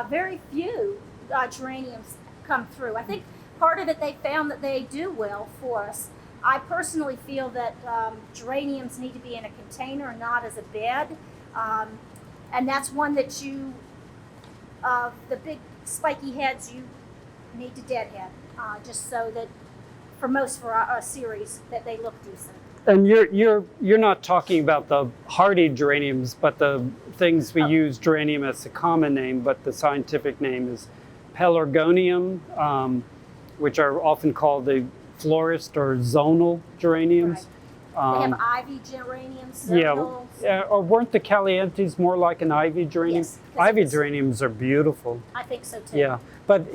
very few geraniums come through. I think part of it, they found that they do well for us. I personally feel that geraniums need to be in a container, not as a bed. And that's one that you, the big spiky heads, you need to deadhead, just so that for our series, that they look decent. And you're not talking about the hardy geraniums, but the things we use geranium as a common name, but the scientific name is pelargonium, which are often called the florist or zonal geraniums. Right. They have ivy geraniums. Yeah, or weren't the Calientes more like an ivy geranium? Yes, Ivy geraniums are beautiful. I think so too. Yeah, but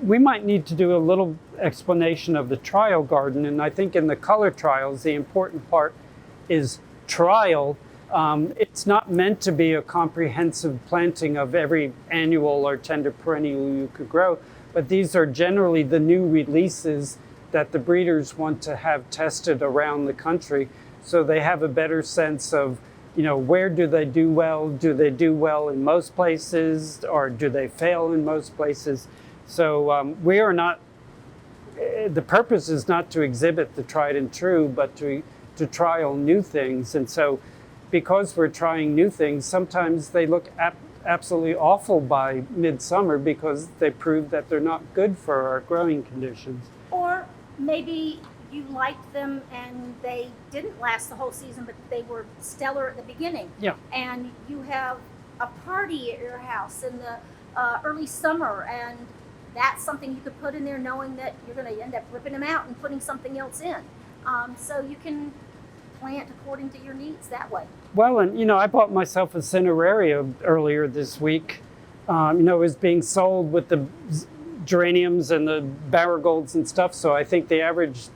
we might need to do a little explanation of the trial garden, and I think in the color trials, the important part is trial, It's not meant to be a comprehensive planting of every annual or tender perennial you could grow, but these are generally the new releases that the breeders want to have tested around the country, so they have a better sense of, where do they do well? Do they do well in most places, or do they fail in most places? So we are not, the purpose is not to exhibit the tried and true, but to trial new things. And so because we're trying new things, sometimes they look absolutely awful by midsummer because they prove that they're not good for our growing conditions. Or maybe you liked them and they didn't last the whole season, but they were stellar at the beginning. Yeah. And you have a party at your house in the early summer, and that's something you could put in there knowing that you're going to end up ripping them out and putting something else in. So you can plant according to your needs that way. Well, and I bought myself a cineraria earlier this week. It was being sold with the geraniums and the marigolds and stuff. So I think the average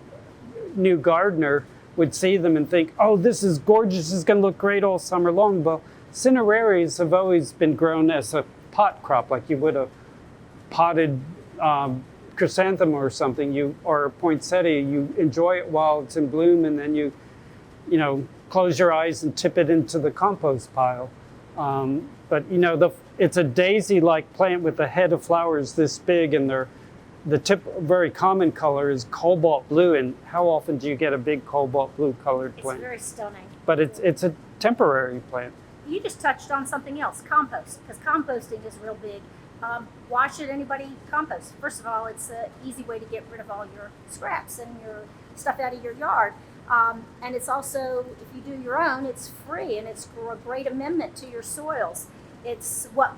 new gardener would see them and think, oh, this is gorgeous. This is going to look great all summer long. Well, cinerarias have always been grown as a pot crop, like you would a potted chrysanthemum or something, or a poinsettia. You enjoy it while it's in bloom, and then you close your eyes and tip it into the compost pile. But it's a daisy-like plant with a head of flowers this big, and the very common color is cobalt blue. And how often do you get a big cobalt blue colored plant? It's very stunning. But it's a temporary plant. You just touched on something else, compost, because composting is real big. Why should anybody compost? First of all, it's an easy way to get rid of all your scraps and your stuff out of your yard. And it's also, if you do your own, it's free, and it's a great amendment to your soils. It's what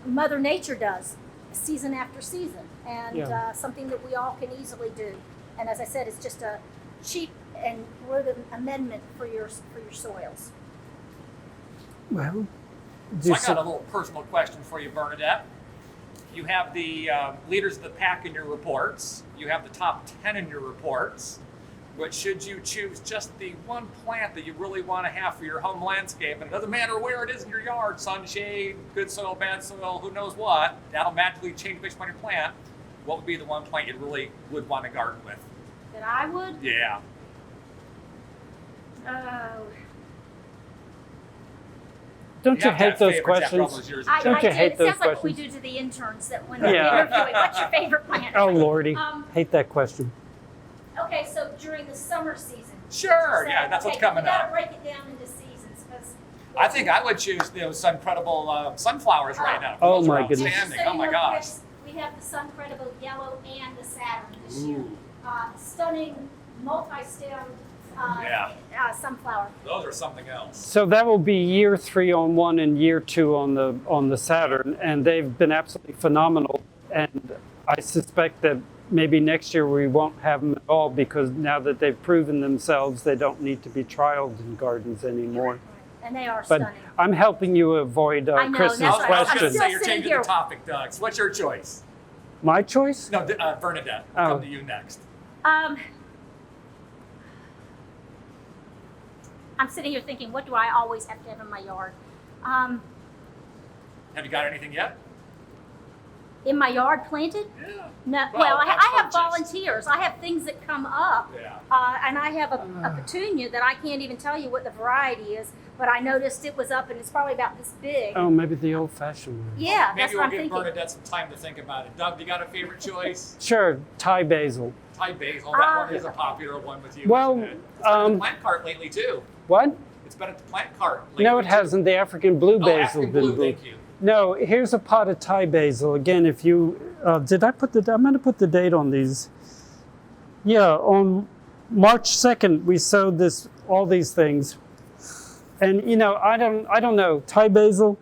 Mother Nature does season after season, and something that we all can easily do. And as I said, it's just a cheap and good amendment for your soils. Well, so I got a little personal question for you, Bernadette. You have the leaders of the pack in your reports. You have the top 10 in your reports. But should you choose just the one plant that you really want to have for your home landscape, and it doesn't matter where it is in your yard, sunshade, good soil, bad soil, who knows what, that'll magically change based on your plant, what would be the one plant you really would want to garden with? That I would? Yeah. Oh. Don't you hate those favorites after all questions? those years. Don't you hate It those sounds like what we questions? do to the interns that when they're Yeah. interviewing, what's your favorite plant? Oh, Lordy. Hate that question. Okay, so during the summer season. Sure, yeah, that's what's coming We gotta up. break it down into seasons, because. I think I would choose those Suncredible sunflowers right now. Oh, Those are my goodness. outstanding. Oh my gosh. We have the Suncredible Yellow and the Saturn this year. Ooh. Stunning multi-stemmed sunflower. Those are something else. So that will be year 3 on one and year 2 on the Saturn, and they've been absolutely phenomenal. And I suspect that maybe next year we won't have them at all, because now that they've proven themselves, they don't need to be trialed in gardens anymore. And they are But stunning. I'm helping you avoid I know, Chris's that's what I was I was going to question. say you're Still changing sitting the topic, Doug. So what's your choice? My choice? No, Bernadette. Oh. Come to you next. I'm sitting here thinking, what do I always have to have in my yard? Have you got anything yet? In my yard planted? Yeah. No. Well, Well, I that's have purchased. volunteers. I have things that come up. Yeah. And I have a petunia that I can't even tell you what the variety is, but I noticed it was up, and it's probably about this big. Oh, maybe the old-fashioned one. Yeah, Maybe that's we'll what I'm give thinking. Bernadette some time to think about it. Doug, you got a favorite choice? Sure, Thai basil. Thai basil. That one is a popular one with you. Well, isn't it? It's been at the plant cart lately too. What? It's been at the plant cart lately. No, it too. hasn't. The African blue Oh, basil African been blue. blue. Thank you. No, here's a pot of Thai basil. Again, if you did I put I'm going to put the date on these. Yeah, on March 2nd we sowed all these things, and I don't know, Thai basil.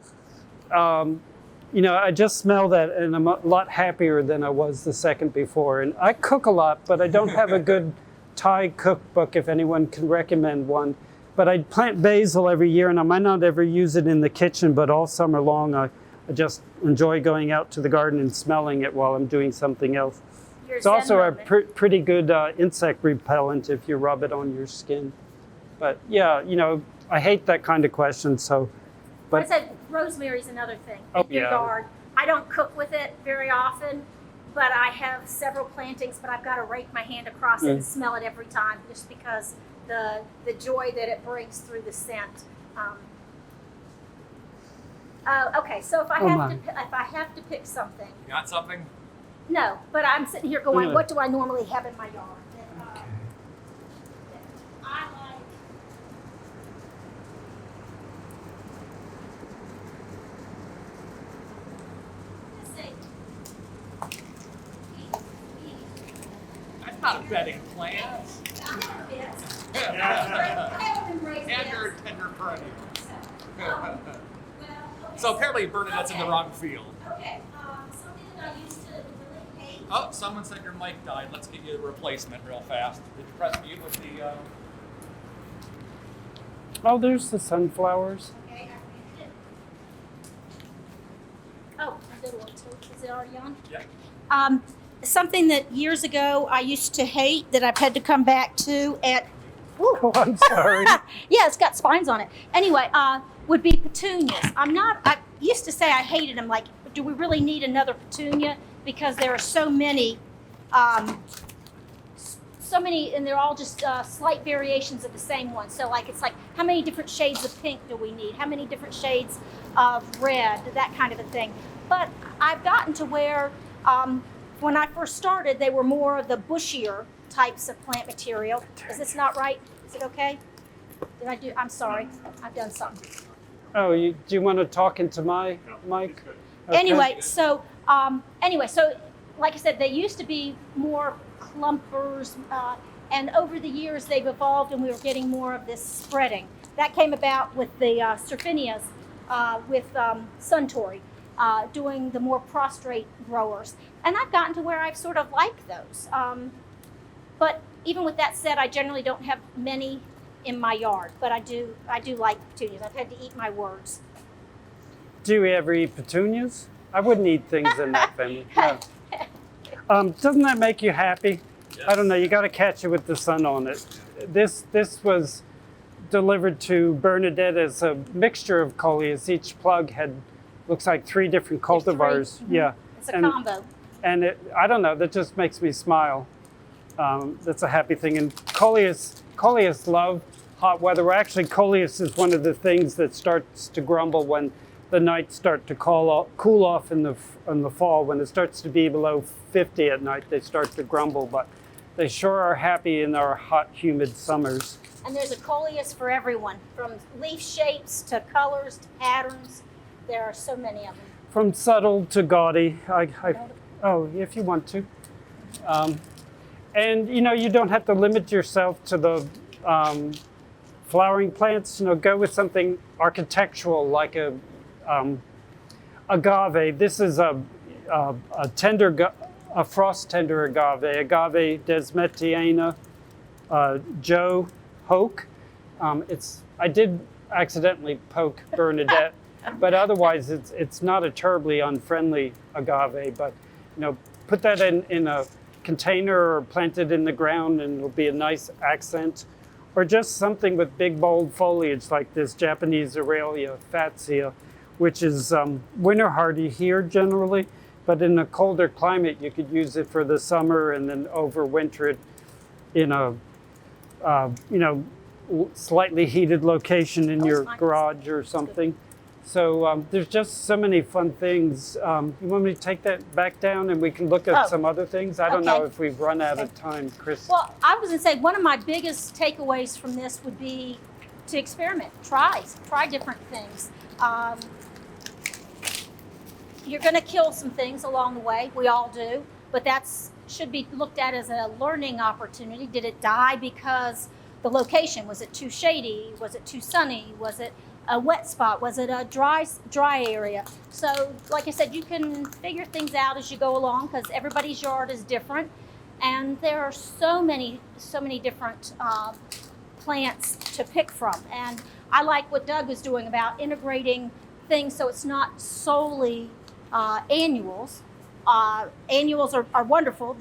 I just smell that, and I'm a lot happier than I was the second before. And I cook a lot, but I don't have a good Thai cookbook. If anyone can recommend one. But I plant basil every year, and I might not ever use it in the kitchen, but all summer long I just enjoy going out to the garden and smelling it while I'm doing something else. Your It's also a Zen pretty good insect repellent if you rub it on your skin. But yeah, I hate that kind of question. So, I but said rosemary's another thing. Oh, In your yeah. yard. I don't cook with it very often, but I have several plantings, but I've got to rake my hand across it and smell it every time just because the joy that it brings through the scent. Okay, so if I have to pick something, You got something? no, but I'm sitting here going, Yeah. what do I normally have in my yard? That I like. Let's see. That's not a bedding plant. I have bits. I And haven't been raised your bits. tender perennial. Well, okay. So apparently Bernadette's in the wrong field. Okay, something that I used to really hate. Oh, someone said your mic died. Let's get you a replacement real fast. Did you press mute with the? oh, there's the sunflowers. Okay, I did. Oh, I did one too. Is it already on? Yeah. Something that years ago I used to hate that I've had to come back to at. Ooh. Oh, I'm sorry. Yeah, it's got spines on it. Anyway, would be petunias. I used to say I hated them. Like, do we really need another petunia? Because there are so many, and they're all just slight variations of the same one. So, like, it's like, how many different shades of pink do we need? How many different shades of red? That kind of a thing. But I've gotten to where, when I first started, they were more of the bushier types of plant material. Is this not right? Is it okay? I'm sorry. I've done something. Oh, do you want to talk into my mic? Okay. Anyway, so like I said, they used to be more clumpers, and over the years they've evolved, and we were getting more of this spreading. That came about with the Serfinias, with Suntory, doing the more prostrate growers, and I've gotten to where I've sort of liked those. But even with that said, I generally don't have many in my yard, but I do like petunias. I've had to eat my words. Do you ever eat petunias? I wouldn't eat things in that family. No. Doesn't that make you happy? Yes. I don't know. You got to catch it with the sun on it. This was delivered to Bernadette as a mixture of Coleus. Each plug looks like 3 different There's 3. cultivars. Mhm. Yeah. It's a combo. And I don't know. That just makes me smile. That's a happy thing. And Coleus love hot weather. Well, actually, Coleus is one of the things that starts to grumble when the nights start to cool off in the fall. When it starts to be below 50 at night, they start to grumble. But they sure are happy in our hot, humid summers. And there's a Coleus for everyone, from leaf shapes to colors to patterns. There are so many of them. From subtle to gaudy. Oh, if you want to. And you don't have to limit yourself to the flowering plants. Go with something architectural like a agave. This is a frost tender agave desmetiana Joe Hoke. I did accidentally poke Bernadette, but otherwise it's not a terribly unfriendly agave. But put that in a container or plant it in the ground and it'll be a nice accent. Or just something with big bold foliage like this Japanese Aurelia fatsia, which is winter hardy here generally, but in a colder climate you could use it for the summer and then overwinter it in a slightly heated location in your garage or something. So there's just so many fun things. You want me to take that back down and we can look at some other things? I don't know if we've run out of time, Chris. Well, I was going to say one of my biggest takeaways from this would be to experiment, try different things. You're going to kill some things along the way. We all do, but should be looked at as a learning opportunity. Did it die because the location? Was it too shady? Was it too sunny? Was it a wet spot? Was it a dry area? So, like I said, you can figure things out as you go along because everybody's yard is different, and there are so many different plants to pick from. And I like what Doug was doing about integrating things so it's not solely annuals. Annuals are wonderful.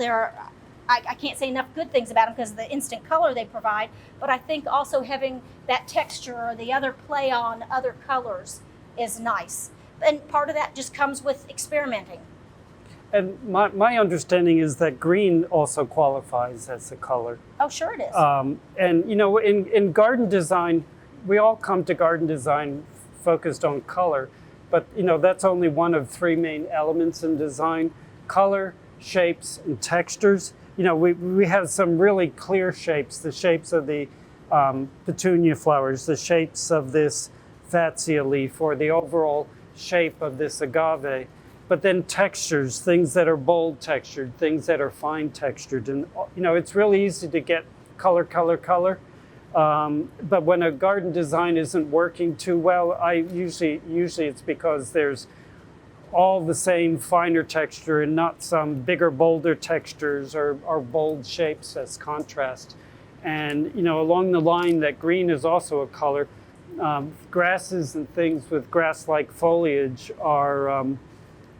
I can't say enough good things about them because of the instant color they provide, but I think also having that texture or the other play on other colors is nice. And part of that just comes with experimenting. And my understanding is that green also qualifies as a color. Oh, sure it is. And in garden design, we all come to garden design focused on color, but that's only one of three main elements in design: color, shapes, and textures. We have some really clear shapes, the shapes of the petunia flowers, the shapes of this fatsia leaf, or the overall shape of this agave. But then textures, things that are bold textured, things that are fine textured. And, it's really easy to get color. But when a garden design isn't working too well, usually it's because there's all the same finer texture and not some bigger, bolder textures or bold shapes as contrast. And, along the line that green is also a color, grasses and things with grass-like foliage are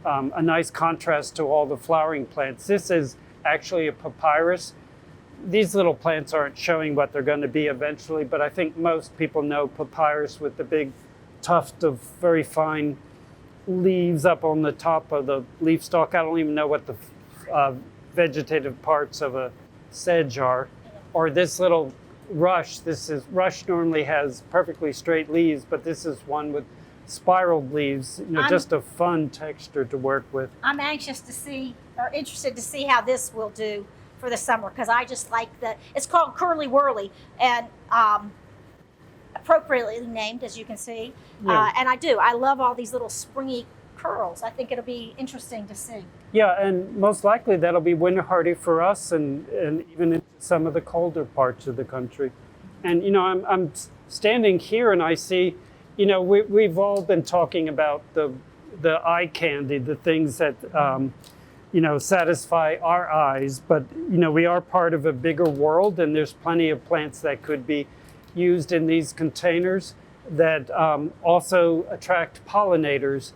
a nice contrast to all the flowering plants. This is actually a papyrus. These little plants aren't showing what they're going to be eventually, but I think most people know papyrus with the big tuft of very fine leaves up on the top of the leaf stalk. I don't even know what the vegetative parts of a sedge are. Or this little rush. Rush normally has perfectly straight leaves, but this is one with spiraled leaves, just a fun texture to work with. I'm anxious to see, or interested to see how this will do for the summer, because I just like that. It's called Curly Whirly, and appropriately named, as you can see. Yeah. And I love all these little springy curls. I think it'll be interesting to see. Yeah, and most likely that'll be winter hardy for us and even in some of the colder parts of the country. And I'm standing here and I see, we've all been talking about the eye candy, the things that satisfy our eyes, but we are part of a bigger world, and there's plenty of plants that could be used in these containers that also attract pollinators.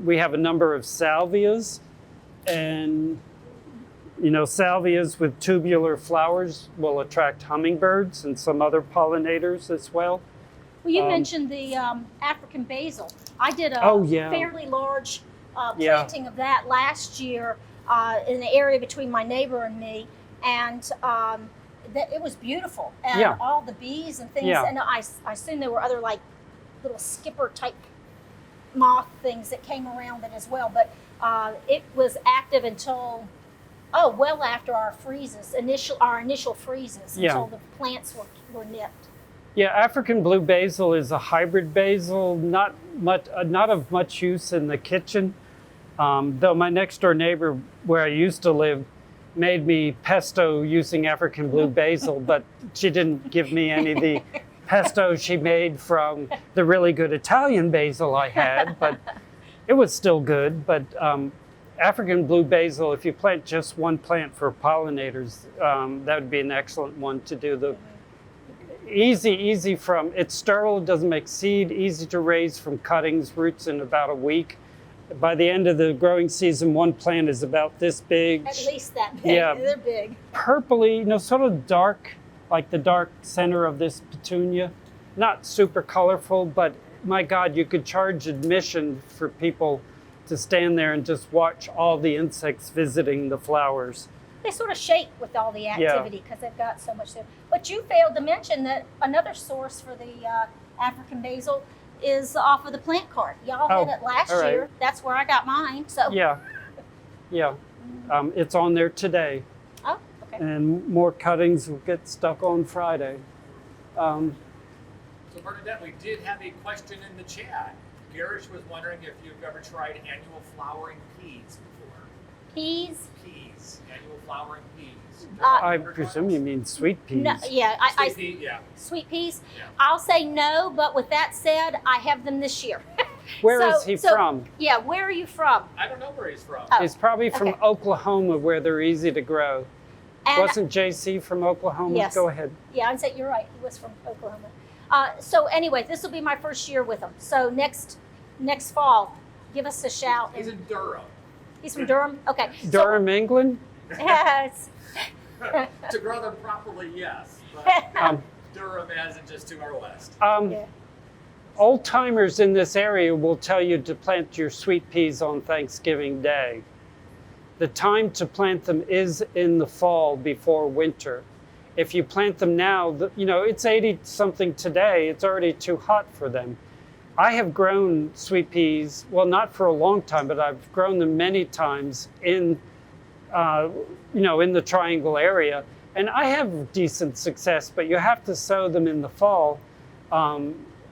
We have a number of salvias, and salvias with tubular flowers will attract hummingbirds and some other pollinators as well. Well, you mentioned the African basil. I did a fairly large planting of that last year in the area between my neighbor and me, and it was beautiful. And all the bees and things, and I assume there were other like little skipper type moth things that came around it as well. But it was active until well after our initial freezes, until the plants were nipped. Yeah, African blue basil is a hybrid basil, not of much use in the kitchen. Though my next door neighbor, where I used to live, made me pesto using African blue basil, but she didn't give me any of the pesto she made from the really good Italian basil I had, but it was still good. But African blue basil, if you plant just one plant for pollinators, that would be an excellent one to do. The easy from, it's sterile, it doesn't make seed, easy to raise from cuttings, roots in about a week. By the end of the growing season, one plant is about this big. At least that big. Yeah, they're big. Purpley, sort of dark, like the dark center of this petunia. Not super colorful, but my God, you could charge admission for people to stand there and just watch all the insects visiting the flowers. They sort of shake with all the activity because they've got so much there. But you failed to mention that another source for the African basil is off of the plant cart. Y'all had it last year. That's where I got mine. So it's on there today. Oh, okay. And more cuttings will get stuck on Friday. So Bernadette, we did have a question in the chat. Garish was wondering if you've ever tried annual flowering peas before. Peas? Peas. Annual flowering peas. I presume you mean sweet peas. No, sweet peas. Yeah. I'll say no, but with that said, I have them this year. Where is he from? Yeah, where are you from? I don't know where he's from. Oh, he's probably from Oklahoma, where they're easy to grow. And wasn't JC from Oklahoma? Yes. Go ahead. Yeah, I'd say you're right. He was from Oklahoma. So anyway, this will be my first year with him. So next fall, give us a shout. He's in Durham. He's from Durham? Okay. Durham, England? Yes. To grow them properly, yes. But Durham isn't just to our west. Yeah. Old timers in this area will tell you to plant your sweet peas on Thanksgiving Day. The time to plant them is in the fall before winter. If you plant them now, it's 80 something today, it's already too hot for them. I have grown sweet peas, well, not for a long time, but I've grown them many times in the Triangle area. And I have decent success, but you have to sow them in the fall,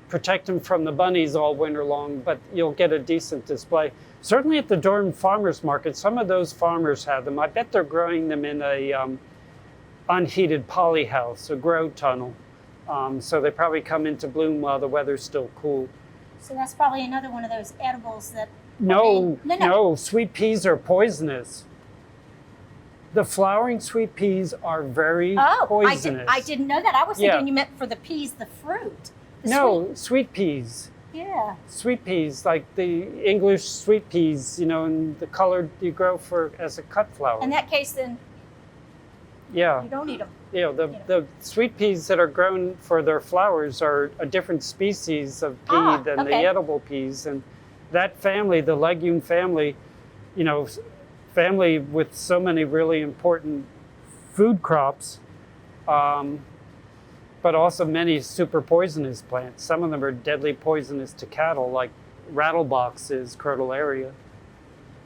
protect them from the bunnies all winter long, but you'll get a decent display. Certainly at the Durham Farmers Market, some of those farmers have them. I bet they're growing them in a unheated poly house, a grow tunnel. So they probably come into bloom while the weather's still cool. So that's probably another one of those edibles that... No, sweet peas are poisonous. The flowering sweet peas are very poisonous. I didn't know that. I was thinking you meant for the peas, the fruit. Sweet peas. Yeah. Sweet peas, like the English sweet peas, and the color you grow as a cut flower. In that case, then you don't eat them. The sweet peas that are grown for their flowers are a different species of pea than the edible peas. And that family, the legume family, family with so many really important food crops, but also many super poisonous plants. Some of them are deadly poisonous to cattle, like rattlebox is, Crotalaria.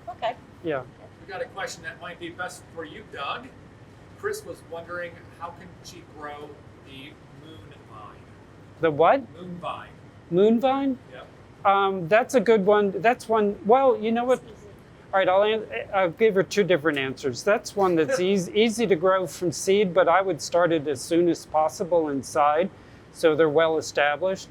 Okay. Yeah. We got a question that might be best for you, Doug. Chris was wondering, how can she grow the moon vine? The what? Moon vine. Moon vine? Yep. That's a good one. That's one, well, you know what? All right, I'll give her two different answers. That's one that's easy to grow from seed, but I would start it as soon as possible inside, so they're well established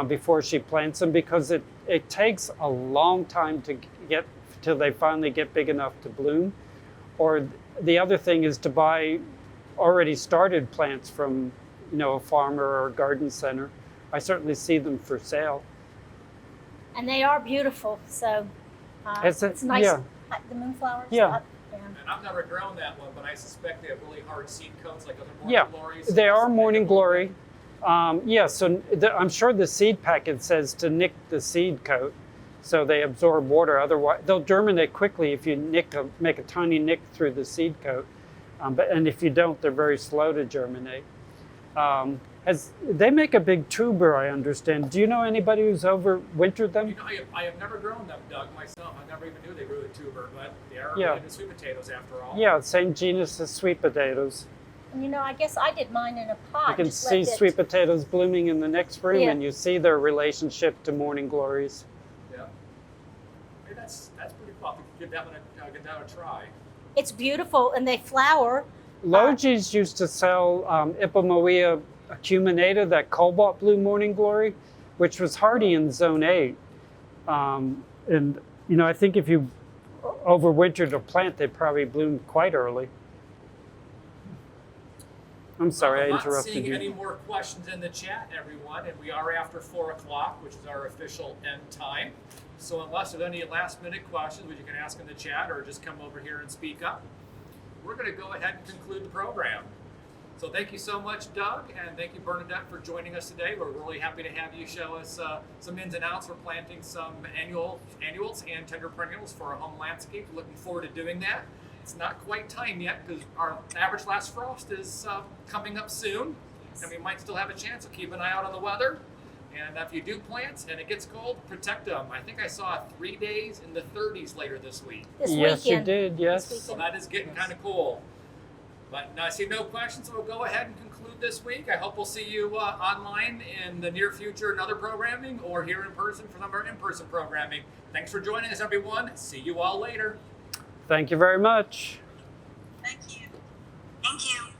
before she plants them, because it takes a long time to get till they finally get big enough to bloom. Or the other thing is to buy already started plants from, a farmer or a garden center. I certainly see them for sale. And they are beautiful, so it's nice. Yeah. The moonflowers. Yeah. And I've never grown that one, but I suspect they have really hard seed coats like other morning glories. They are morning glory. So I'm sure the seed packet says to nick the seed coat, so they absorb water. Otherwise, they'll germinate quickly if you make a tiny nick through the seed coat. And if you don't, they're very slow to germinate. They make a big tuber, I understand. Do you know anybody who's overwintered them? I have never grown them, Doug, myself. I never even knew they grew a tuber, but they are related to sweet potatoes after all. Yeah, same genus as sweet potatoes. And I guess I did mine in a pot. You can see sweet potatoes blooming in the next room, and you see their relationship to morning glories. Yeah. Hey, that's pretty cool. I think give that one a try. It's beautiful, and they flower. Logis used to sell Ipomoea acuminata, that cobalt blue morning glory, which was hardy in zone 8. And I think if you overwintered a plant, they probably bloomed quite early. I'm sorry, I interrupted you. I'm not seeing any more questions in the chat, everyone, and we are after 4 o'clock, which is our official end time. So unless there's any last-minute questions, which you can ask in the chat or just come over here and speak up, we're going to go ahead and conclude the program. So thank you so much, Doug, and thank you, Bernadette, for joining us today. We're really happy to have you show us some ins and outs for planting some annuals and tender perennials for our home landscape. Looking forward to doing that. It's not quite time yet because our average last frost is coming up soon, and we might still have a chance, so keep an eye out on the weather. And if you do plant and it gets cold, protect them. I think I saw 3 days in the 30s later this week. Yes, you did, yes. So that is getting kind of cool. But I see no questions, so we'll go ahead and conclude this week. I hope we'll see you online in the near future in other programming, or here in person for some of our in-person programming. Thanks for joining us, everyone. See you all later. Thank you very much. Thank you. Thank you.